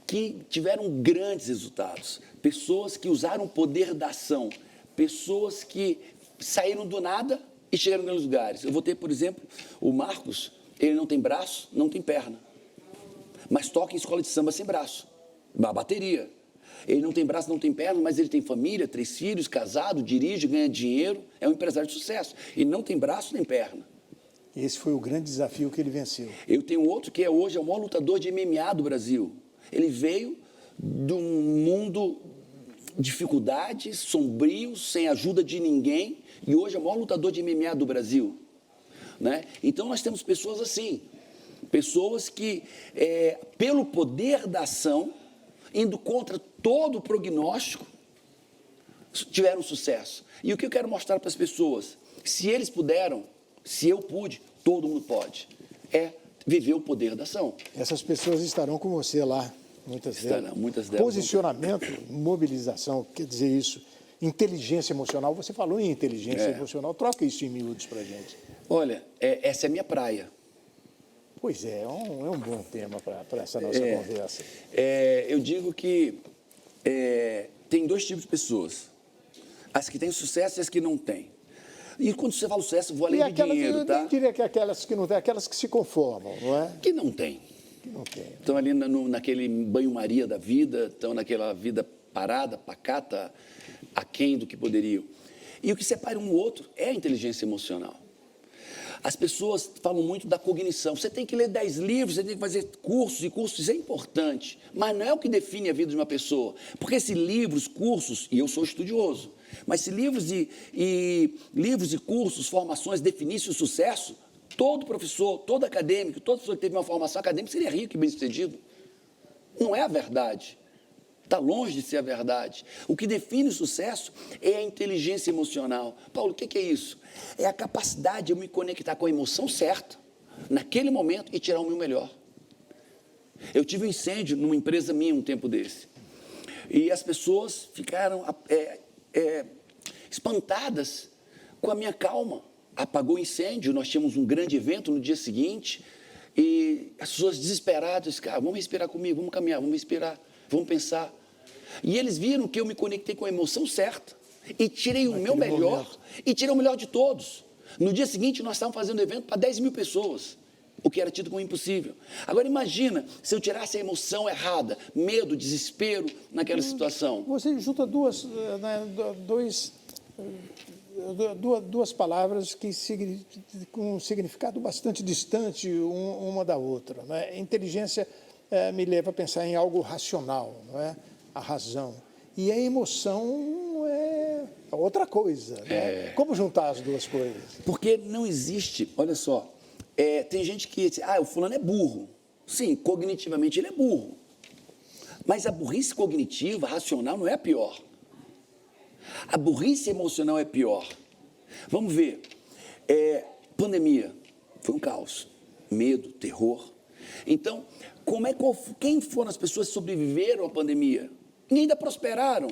que tiveram grandes resultados, pessoas que usaram o poder da ação, pessoas que saíram do nada e chegaram em grandes lugares. Eu vou ter, por exemplo, o Marcos, ele não tem braço, não tem perna, mas toca em escola de samba sem braço, uma bateria. Ele não tem braço, não tem perna, mas ele tem família, 3 filhos, casado, dirige, ganha dinheiro, é um empresário de sucesso. Ele não tem braço nem perna. Esse foi o grande desafio que ele venceu. Eu tenho outro que hoje é o maior lutador de MMA do Brasil. Ele veio de um mundo de dificuldades, sombrio, sem ajuda de ninguém, e hoje é o maior lutador de MMA do Brasil. Né? Então nós temos pessoas assim, pessoas que, pelo poder da ação, indo contra todo o prognóstico, tiveram sucesso. E o que eu quero mostrar para as pessoas? Se eles puderam, se eu pude, todo mundo pode. É viver o poder da ação. Essas pessoas estarão com você lá, muitas delas. Muitas delas. Posicionamento, mobilização, quer dizer isso. Inteligência emocional, você falou em inteligência emocional, troca isso em miúdos para a gente. Olha, essa é a minha praia. Pois é um bom tema para essa nossa conversa. Eu digo que tem dois tipos de pessoas. As que têm sucesso e as que não têm. E quando você fala sucesso, eu vou além E de aquelas, dinheiro, eu tá? nem diria que aquelas que não têm, aquelas que se conformam, não é? Que não tem. Que não tem. Estão ali naquele banho-maria da vida, estão naquela vida parada, pacata, aquém do que poderiam. E o que separa um do outro é a inteligência emocional. As pessoas falam muito da cognição. Você tem que ler 10 livros, você tem que fazer cursos, e cursos isso é importante. Mas não é o que define a vida de uma pessoa. Porque se livros, cursos, e eu sou estudioso, mas se livros e cursos, formações definissem o sucesso, todo professor, todo acadêmico, toda pessoa que teve uma formação acadêmica seria rico e bem-sucedido. Não é a verdade. Está longe de ser a verdade. O que define o sucesso é a inteligência emocional. Paulo, o que é isso? É a capacidade de eu me conectar com a emoção certa, naquele momento, e tirar o meu melhor. Eu tive um incêndio numa empresa minha um tempo desse. E as pessoas ficaram espantadas com a minha calma. Apagou o incêndio, nós tínhamos um grande evento no dia seguinte, e as pessoas desesperadas, cara, vamos respirar comigo, vamos caminhar, vamos respirar, vamos pensar. E eles viram que eu me conectei com a emoção certa e tirei o meu melhor e tirei o melhor de todos. No dia seguinte, nós estávamos fazendo um evento para 10 mil pessoas, o que era tido como impossível. Agora, imagina se eu tirasse a emoção errada, medo, desespero naquela situação. Você junta duas palavras que com um significado bastante distante uma da outra, né? Inteligência me leva a pensar em algo racional, não é? A razão. E a emoção é outra coisa, né? Como juntar as duas coisas? Porque não existe, olha só, tem gente que diz, o fulano é burro. Sim, cognitivamente ele é burro. Mas a burrice cognitiva, racional, não é a pior. A burrice emocional é pior. Vamos ver. Pandemia foi um caos. Medo, terror. Então, quem foram as pessoas que sobreviveram à pandemia? E ainda prosperaram.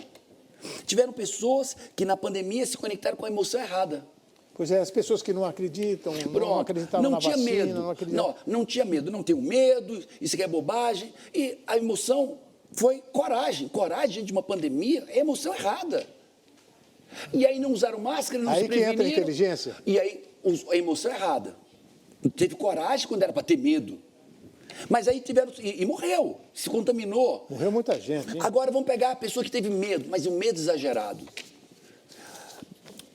Tiveram pessoas que na pandemia se conectaram com a emoção errada. Pois é, as pessoas que não acreditam, não acreditavam na vacina, medo. não acreditavam. Não tinha medo, não tenho medo, isso aqui é bobagem. E a emoção foi coragem. Coragem de uma pandemia é emoção errada. E aí não usaram máscara, não se preveniram. Aí que entra a inteligência. E aí a emoção errada. Teve coragem quando era para ter medo. Mas aí tiveram... E morreu, se contaminou. Morreu muita gente, hein? Agora vamos pegar a pessoa que teve medo, mas um medo exagerado.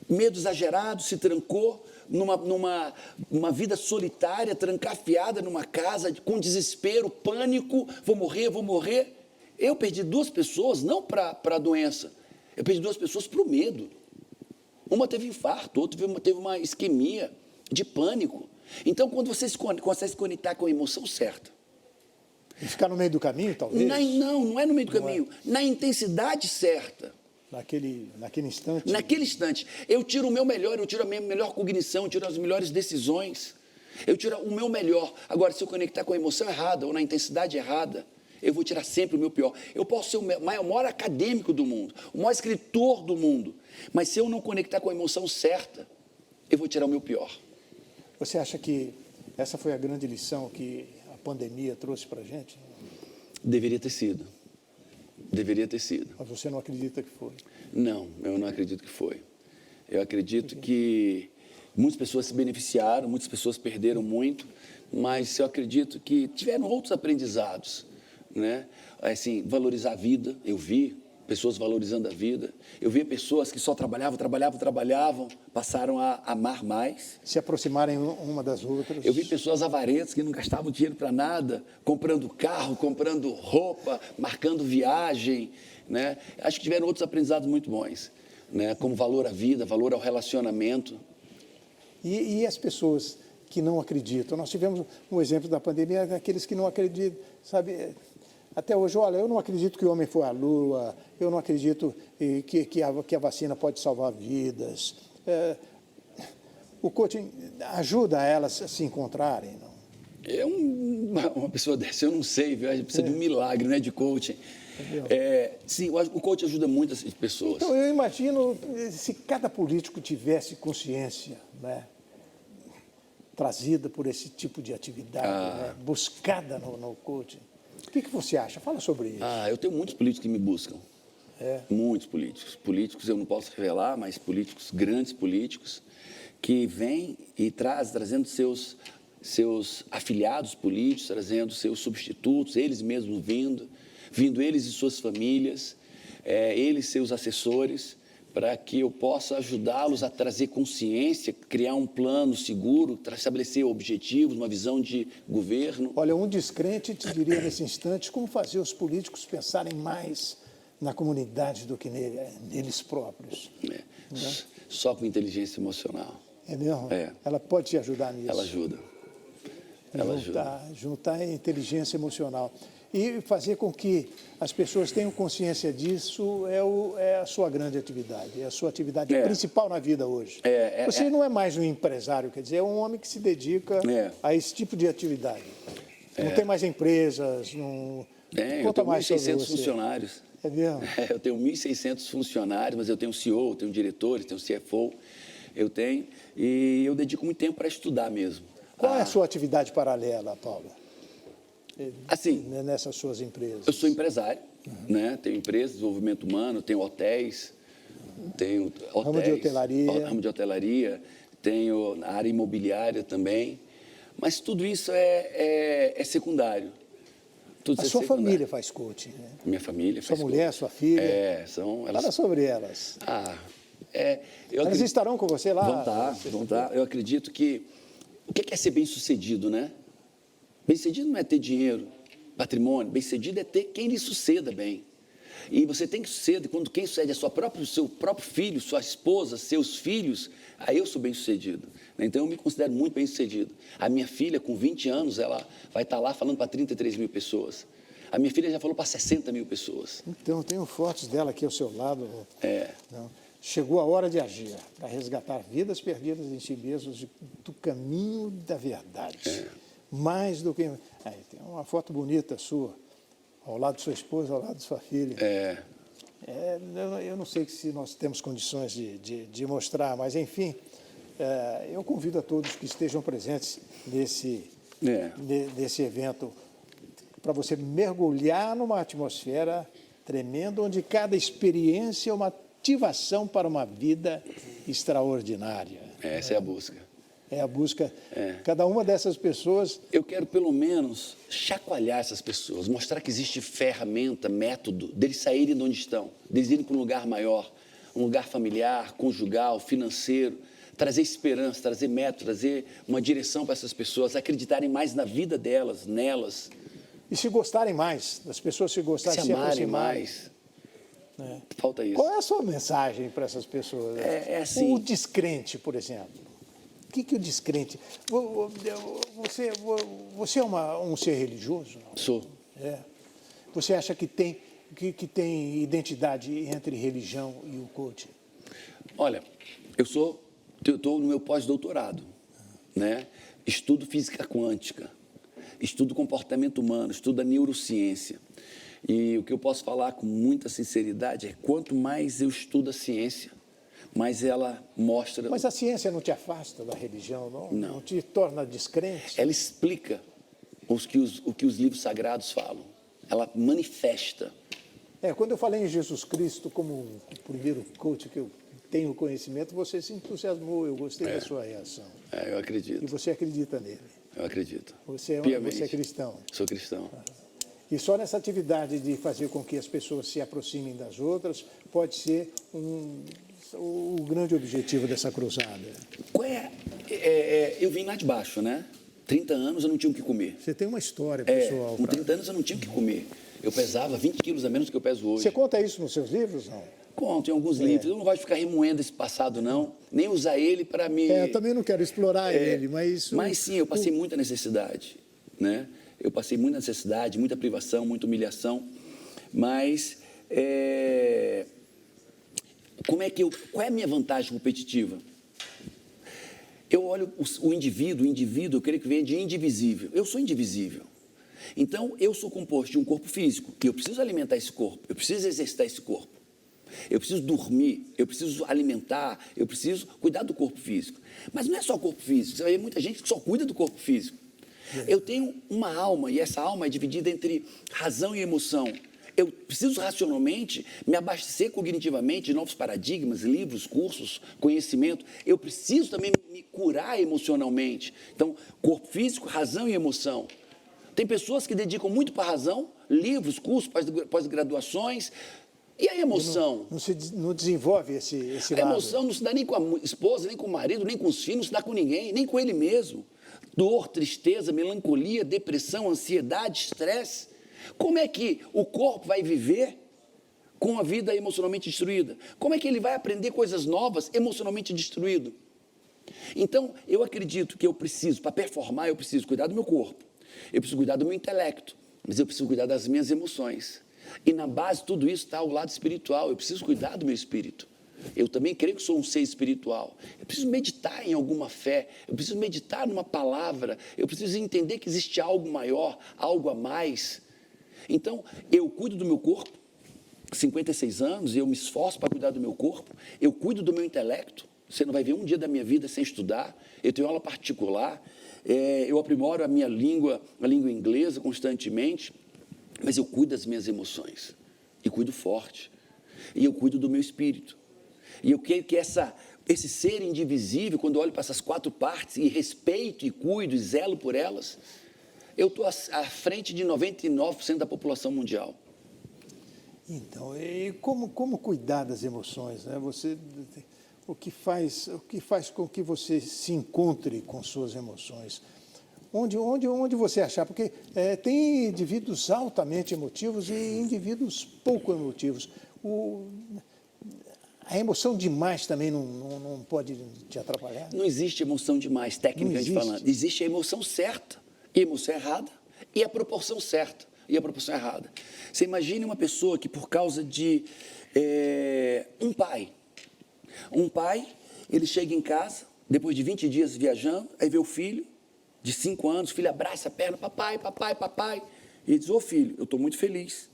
Medo exagerado, se trancou numa vida solitária, trancafiada numa casa, com desespero, pânico, vou morrer. Eu perdi 2 pessoas, não para a doença. Eu perdi 2 pessoas para o medo. Uma teve infarto, outra teve uma isquemia de pânico. Então, quando você consegue se conectar com a emoção certa... E ficar no meio do caminho, talvez? Não é no meio do caminho. Na intensidade certa. Naquele instante? Naquele instante. Eu tiro o meu melhor, eu tiro a minha melhor cognição, eu tiro as melhores decisões. Eu tiro o meu melhor. Agora, se eu conectar com a emoção errada ou na intensidade errada, eu vou tirar sempre o meu pior. Eu posso ser o maior acadêmico do mundo, o maior escritor do mundo, mas se eu não conectar com a emoção certa, eu vou tirar o meu pior. Você acha que essa foi a grande lição que a pandemia trouxe para a gente? Deveria ter sido. Deveria ter sido. Mas você não acredita que foi? Não, eu não acredito que foi. Eu acredito que muitas pessoas se beneficiaram, muitas pessoas perderam muito, mas eu acredito que tiveram outros aprendizados, né? Assim, valorizar a vida, eu vi pessoas valorizando a vida. Eu vi pessoas que só trabalhavam, passaram a amar mais. Se aproximarem uma das outras. Eu vi pessoas avarentas que não gastavam dinheiro para nada, comprando carro, comprando roupa, marcando viagem, né? Acho que tiveram outros aprendizados muito bons, né? Como valor à vida, valor ao relacionamento. E as pessoas que não acreditam? Nós tivemos um exemplo da pandemia, daqueles que não acreditam, sabe? Até hoje, olha, eu não acredito que o homem foi à Lua, eu não acredito que a vacina pode salvar vidas. O coaching ajuda elas a se encontrarem, não? Uma pessoa dessa, eu não sei, viu? Precisa de um milagre, né, de coaching. Sim, o coaching ajuda muitas pessoas. Então, eu imagino se cada político tivesse consciência, né, trazida por esse tipo de atividade, né, buscada no coaching. O que você acha? Fala sobre isso. Eu tenho muitos políticos que me buscam. Muitos políticos. Políticos eu não posso revelar, mas políticos, grandes políticos, que vêm e trazendo seus afiliados políticos, trazendo seus substitutos, eles mesmos vindo eles e suas famílias, eles seus assessores, para que eu possa ajudá-los a trazer consciência, criar um plano seguro, estabelecer objetivos, uma visão de governo. Olha, um descrente te diria nesse instante como fazer os políticos pensarem mais na comunidade do que neles próprios. Só com inteligência emocional. É mesmo? É. Ela pode te ajudar nisso. Ela ajuda. Juntar a inteligência emocional. E fazer com que as pessoas tenham consciência disso é a sua grande atividade, é a sua atividade principal na vida hoje. Você não é mais um empresário, quer dizer, é um homem que se dedica a esse tipo de atividade. Não tem mais empresas, não... Eu tenho 1.600 funcionários. É mesmo? Eu tenho 1.600 funcionários, mas eu tenho CEO, tenho diretores, tenho CFO, e eu dedico muito tempo para estudar mesmo. Qual é a sua atividade paralela, Paula? Assim, nessas suas empresas? Eu sou empresário, né? Tenho empresas de desenvolvimento humano, tenho hotéis, ramo de hotelaria, tenho a área imobiliária também, mas tudo isso é secundário. A sua família faz coaching, né? Minha família faz coaching. Sua mulher, sua filha? Fala sobre elas. Elas estarão com você lá? Vão estar. Eu acredito que... O que é ser bem-sucedido, né? Bem-sucedido não é ter dinheiro, patrimônio. Bem-sucedido é ter quem lhe suceda bem. E você tem que suceder quando quem sucede é seu próprio filho, sua esposa, seus filhos, aí eu sou bem-sucedido. Então, eu me considero muito bem-sucedido. A minha filha, com 20 anos, ela vai estar lá falando para 33 mil pessoas. A minha filha já falou para 60 mil pessoas. Então, eu tenho fotos dela aqui ao seu lado. Chegou a hora de agir, para resgatar vidas perdidas em si mesmos do caminho da verdade. Mais do que... tem uma foto bonita sua, ao lado de sua esposa, ao lado de sua filha. Eu não sei se nós temos condições de mostrar, mas, enfim, eu convido a todos que estejam presentes nesse evento para você mergulhar numa atmosfera tremenda, onde cada experiência é uma ativação para uma vida extraordinária. Essa é a busca. É a busca. Cada uma dessas pessoas... Eu quero, pelo menos, chacoalhar essas pessoas, mostrar que existe ferramenta, método, deles saírem de onde estão, deles irem para um lugar maior, um lugar familiar, conjugal, financeiro, trazer esperança, trazer método, trazer uma direção para essas pessoas, acreditarem mais na vida delas, nelas. E se gostarem mais, as pessoas se gostarem, se amarem mais. Falta isso. Qual é a sua mensagem para essas pessoas? Assim. O descrente, por exemplo. O que o descrente... Você é um ser religioso? Não? Sou. Você acha que tem identidade entre religião e o coaching? Olha, eu estou no meu pós-doutorado, né? Estudo física quântica, estudo comportamento humano, estudo a neurociência. E o que eu posso falar com muita sinceridade é que quanto mais eu estudo a ciência, mais ela mostra... Mas a ciência não te afasta da religião, não? Não te torna descrente? Ela explica o que os livros sagrados falam. Ela manifesta. Quando eu falei em Jesus Cristo como o primeiro coach que eu tenho conhecimento, você se entusiasmou, eu gostei da sua reação. Eu acredito. E você acredita nele? Eu acredito. Você é cristão? Sou cristão. E só nessa atividade de fazer com que as pessoas se aproximem das outras pode ser o grande objetivo dessa cruzada. Eu vim lá de baixo, né? 30 anos eu não tinha o que comer. Você tem uma história, pessoal. Com 30 anos eu não tinha o que comer. Eu pesava 20 quilos a menos do que eu peso hoje. Você conta isso nos seus livros, não? Conto em alguns livros. Eu não gosto de ficar remoendo esse passado, não. Nem usar ele para me... Eu também não quero explorar ele, mas... Mas sim, eu passei muita necessidade, né? Eu passei muita necessidade, muita privação, muita humilhação. Mas... Qual é a minha vantagem competitiva? Eu olho o indivíduo, eu creio que vem de indivisível. Eu sou indivisível. Então, eu sou composto de um corpo físico, e eu preciso alimentar esse corpo, eu preciso exercitar esse corpo. Eu preciso dormir, eu preciso alimentar, eu preciso cuidar do corpo físico. Mas não é só o corpo físico, você vai ver muita gente que só cuida do corpo físico. Eu tenho uma alma, e essa alma é dividida entre razão e emoção. Eu preciso racionalmente me abastecer cognitivamente de novos paradigmas, livros, cursos, conhecimento. Eu preciso também me curar emocionalmente. Então, corpo físico, razão e emoção. Tem pessoas que dedicam muito para a razão, livros, cursos, pós-graduações. E a emoção? Não desenvolve esse lado. A emoção não se dá nem com a esposa, nem com o marido, nem com os filhos, não se dá com ninguém, nem com ele mesmo. Dor, tristeza, melancolia, depressão, ansiedade, estresse. Como é que o corpo vai viver com a vida emocionalmente destruída? Como é que ele vai aprender coisas novas emocionalmente destruído? Então, eu acredito que eu preciso, para performar, eu preciso cuidar do meu corpo, eu preciso cuidar do meu intelecto, mas eu preciso cuidar das minhas emoções. E na base de tudo isso está o lado espiritual, eu preciso cuidar do meu espírito. Eu também creio que sou um ser espiritual. Eu preciso meditar em alguma fé, eu preciso meditar numa palavra, eu preciso entender que existe algo maior, algo a mais. Então, eu cuido do meu corpo, 56 anos, e eu me esforço para cuidar do meu corpo, eu cuido do meu intelecto. Você não vai ver um dia da minha vida sem estudar, eu tenho aula particular, eu aprimoro a minha língua, a língua inglesa constantemente, mas eu cuido das minhas emoções, e cuido forte, e eu cuido do meu espírito. E eu quero que esse ser indivisível, quando eu olho para essas 4 partes e respeito e cuido e zelo por elas, eu estou à frente de 99% da população mundial. Então, e como cuidar das emoções, né? O que faz com que você se encontre com suas emoções? Onde você achar? Porque tem indivíduos altamente emotivos e indivíduos pouco emotivos. A emoção demais também não pode te atrapalhar? Não existe emoção demais, tecnicamente falando. Existe a emoção certa e a emoção errada, e a proporção certa e a proporção errada. Você imagine uma pessoa que, por causa de um pai, ele chega em casa, depois de 20 dias viajando, aí vê o filho, de 5 anos, o filho abraça a perna, papai, papai, papai, e ele diz, ô filho, eu estou muito feliz.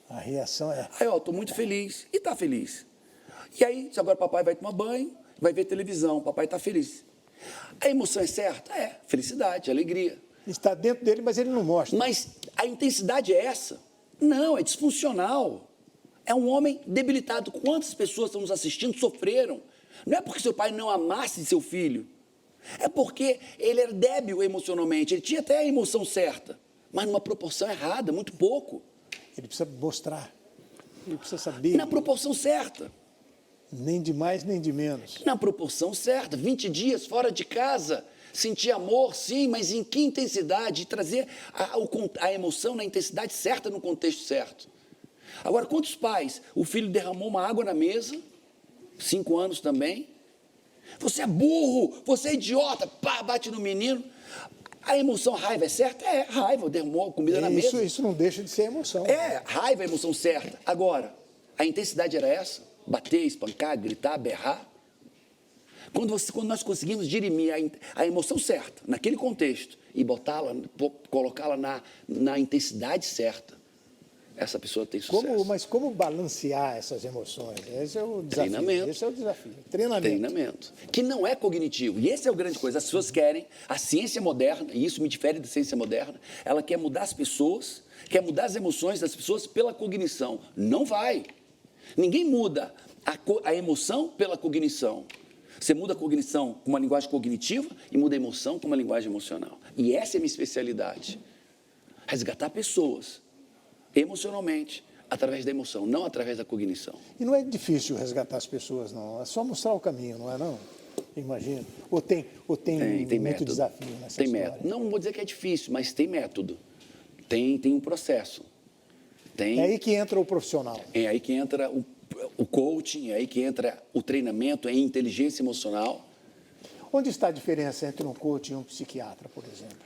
A reação é... Aí, ó, estou muito feliz. E está feliz. E aí, agora papai vai tomar banho, vai ver televisão, papai está feliz. A emoção é certa? É, felicidade, alegria. Está dentro dele, mas ele não mostra. Mas a intensidade é essa? Não, é disfuncional. É um homem debilitado. Quantas pessoas estão nos assistindo sofreram? Não é porque seu pai não amasse seu filho. É porque ele era débil emocionalmente. Ele tinha até a emoção certa, mas numa proporção errada, muito pouco. Ele precisa mostrar. Ele precisa saber. Na proporção certa. Nem de mais, nem de menos. Na proporção certa. 20 dias fora de casa. Sentir amor, sim, mas em que intensidade? Trazer a emoção na intensidade certa, no contexto certo. Agora, quantos pais? O filho derramou uma água na mesa, 5 anos também. Você é burro, você é idiota, pá, bate no menino. A emoção raiva é certa? É, raiva, derramou comida na mesa. Isso não deixa de ser emoção. É, raiva é a emoção certa. Agora, a intensidade era essa? Bater, espancar, gritar, berrar? Quando nós conseguimos dirimir a emoção certa, naquele contexto, e colocá-la na intensidade certa, essa pessoa tem sucesso. Mas como balancear essas emoções? Esse é o desafio. Treinamento. Esse é o desafio. Treinamento. Que não é cognitivo. E essa é a grande coisa. As pessoas querem, a ciência moderna, e isso me difere da ciência moderna, ela quer mudar as pessoas, quer mudar as emoções das pessoas pela cognição. Não vai. Ninguém muda a emoção pela cognição. Você muda a cognição com uma linguagem cognitiva e muda a emoção com uma linguagem emocional. E essa é a minha especialidade. Resgatar pessoas emocionalmente, através da emoção, não através da cognição. E não é difícil resgatar as pessoas, não. É só mostrar o caminho, não é não? Imagino. Ou tem muito método. Desafio nessa tem história? Método. Não vou dizer que é difícil, mas tem método. Tem um processo. É aí que entra o profissional. É aí que entra o coaching, é aí que entra o treinamento em inteligência emocional. Onde está a diferença entre um coach e um psiquiatra, por exemplo?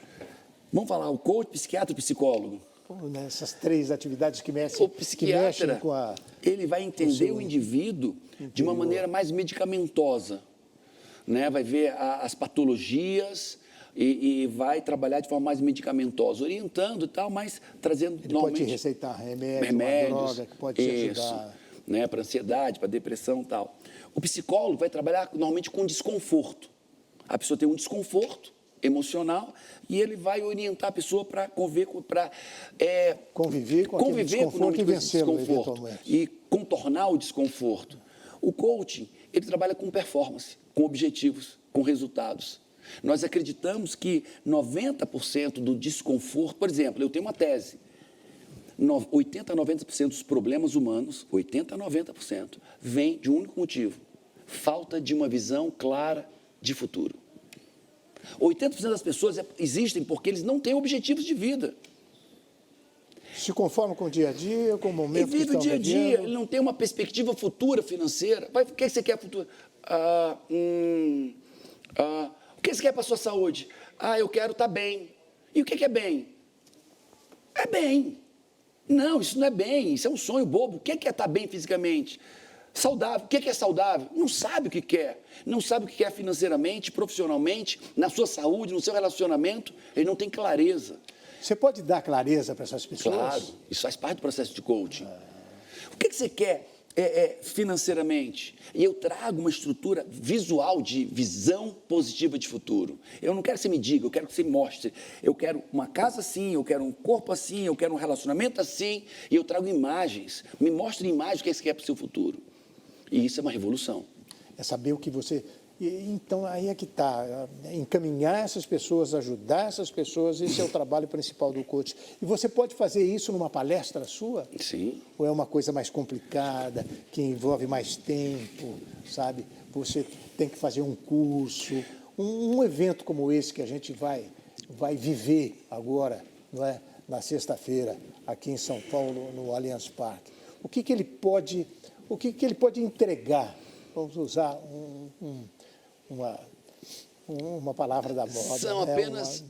Vamos falar, o coach, psiquiatra e psicólogo. Nessas 3 atividades que mexem, o psiquiatra, com a... ele vai entender o indivíduo de uma maneira mais medicamentosa, né? Vai ver as patologias e vai trabalhar de forma mais medicamentosa, orientando e tal, mas trazendo ele normalmente... pode receitar remédios, uma droga que pode te ajudar. Né? Para ansiedade, para depressão e tal. O psicólogo vai trabalhar normalmente com desconforto. A pessoa tem um desconforto emocional e ele vai orientar a pessoa para conviver com aquele desconforto e vencê-lo desconforto eventualmente. e contornar o desconforto. O coaching, ele trabalha com performance, com objetivos, com resultados. Nós acreditamos que 90% do desconforto, por exemplo, eu tenho uma tese, 80 a 90% dos problemas humanos, 80 a 90%, vem de um único motivo: falta de uma visão clara de futuro. 80% das pessoas existem porque eles não têm objetivos de vida. Se conformam com o dia a dia, com o momento Ele que vive o estão dia a dia, vivendo. ele não tem uma perspectiva futura financeira. O que você quer futuro? O que você quer para a sua saúde? Eu quero estar bem. E o que é bem? É bem. Não, isso não é bem, isso é um sonho bobo. O que é estar bem fisicamente? Saudável. O que é saudável? Não sabe o que quer. Não sabe o que quer financeiramente, profissionalmente, na sua saúde, no seu relacionamento. Ele não tem clareza. Você pode dar clareza para essas pessoas? Claro, isso faz parte do processo de coaching. O que você quer financeiramente? E eu trago uma estrutura visual de visão positiva de futuro. Eu não quero que você me diga, eu quero que você me mostre. Eu quero uma casa assim, eu quero um corpo assim, eu quero um relacionamento assim, e eu trago imagens. Me mostre imagens o que você quer para o seu futuro. E isso é uma revolução. É saber o que você... Então, aí é que está, encaminhar essas pessoas, ajudar essas pessoas, esse é o trabalho principal do coach. E você pode fazer isso numa palestra sua? Sim. Ou é uma coisa mais complicada, que envolve mais tempo, sabe? Você tem que fazer um curso, um evento como esse que a gente vai viver agora, não é? Na sexta-feira, aqui em São Paulo, no Allianz Parque. O que ele pode entregar? Vamos usar uma palavra da moda. São apenas...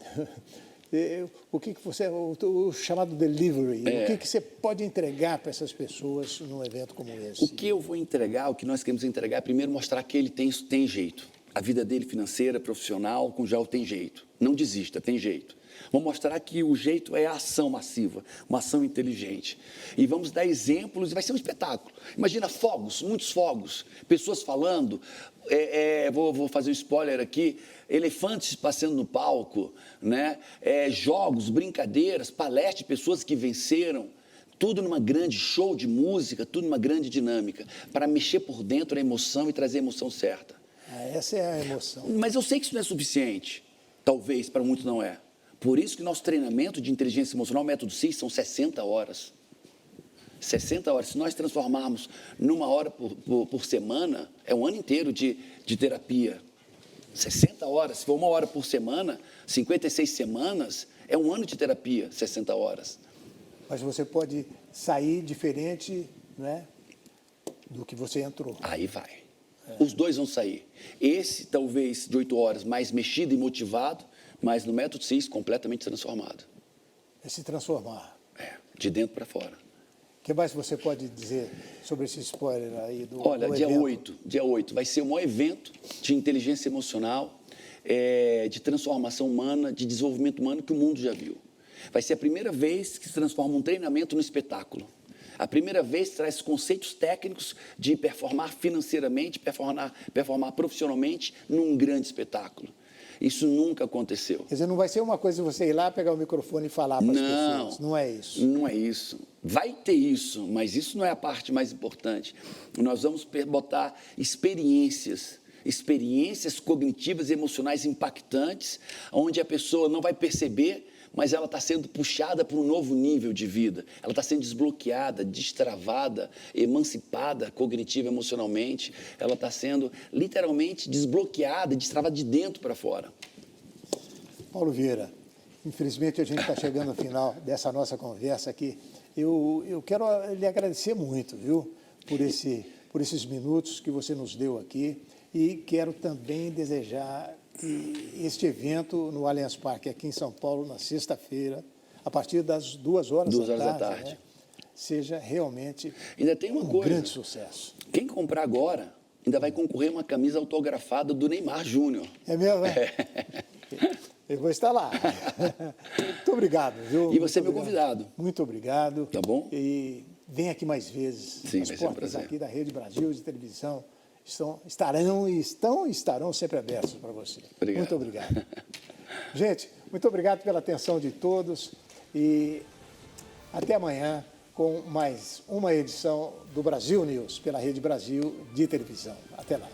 O que você... O chamado delivery. O que você pode entregar para essas pessoas num evento como esse? O que eu vou entregar, o que nós queremos entregar, é primeiro mostrar que ele tem jeito. A vida dele financeira, profissional, com já tem jeito. Não desista, tem jeito. Vamos mostrar que o jeito é a ação massiva, uma ação inteligente. E vamos dar exemplos, e vai ser um espetáculo. Imagina fogos, muitos fogos, pessoas falando, vou fazer um spoiler aqui, elefantes passeando no palco, né? Jogos, brincadeiras, palestras de pessoas que venceram, tudo numa grande show de música, tudo numa grande dinâmica, para mexer por dentro a emoção e trazer a emoção certa. Essa é a emoção. Mas eu sei que isso não é suficiente, talvez, para muitos não é. Por isso que nosso treinamento de inteligência emocional, método CIS, são 60 horas. 60 horas. Se nós transformarmos numa hora por semana, é um ano inteiro de terapia. 60 horas. Se for 1 hora por semana, 56 semanas, é um ano de terapia, 60 horas. Mas você pode sair diferente, né, do que você entrou. Aí vai. Os dois vão sair. Esse, talvez, de 8 horas, mais mexido e motivado, mas no método CIS, completamente transformado. É se transformar. De dentro para fora. O que mais você pode dizer sobre esse spoiler aí do Olha, do dia 8, vai ser o maior evento de inteligência emocional, de transformação humana, de desenvolvimento humano que o mundo já viu. Vai ser a primeira vez que se transforma um treinamento no espetáculo. A primeira vez que traz conceitos técnicos de performar financeiramente, performar profissionalmente num grande espetáculo. Isso nunca aconteceu. Quer dizer, não vai ser uma coisa você ir lá, pegar o microfone e falar para as pessoas. Não é isso. Não é isso. Vai ter isso, mas isso não é a parte mais importante. Nós vamos botar experiências cognitivas e emocionais impactantes, onde a pessoa não vai perceber, mas ela está sendo puxada para um novo nível de vida. Ela está sendo desbloqueada, destravada, emancipada cognitiva e emocionalmente. Ela está sendo literalmente desbloqueada, destravada de dentro para fora. Paulo Vieira, infelizmente a gente está chegando ao final dessa nossa conversa aqui. Eu quero lhe agradecer muito, viu, por esses minutos que você nos deu aqui, e quero também desejar que este evento no Allianz Parque, aqui em São Paulo, na sexta-feira, a partir das 2 horas da tarde, né, seja realmente ainda tem uma coisa, grande sucesso. Quem comprar agora ainda vai concorrer a uma camisa autografada do Neymar Júnior. É mesmo, é? Eu vou estar lá. Muito obrigado, viu? E você é meu convidado. Muito obrigado. Tá bom? E vem aqui mais vezes. Sim, As vai ser um portas prazer. aqui da Rede Brasil de televisão estarão sempre abertas para você. Obrigado. Muito obrigado. Gente, muito obrigado pela atenção de todos e até amanhã com mais uma edição do Brasil News, pela Rede Brasil de televisão. Até lá.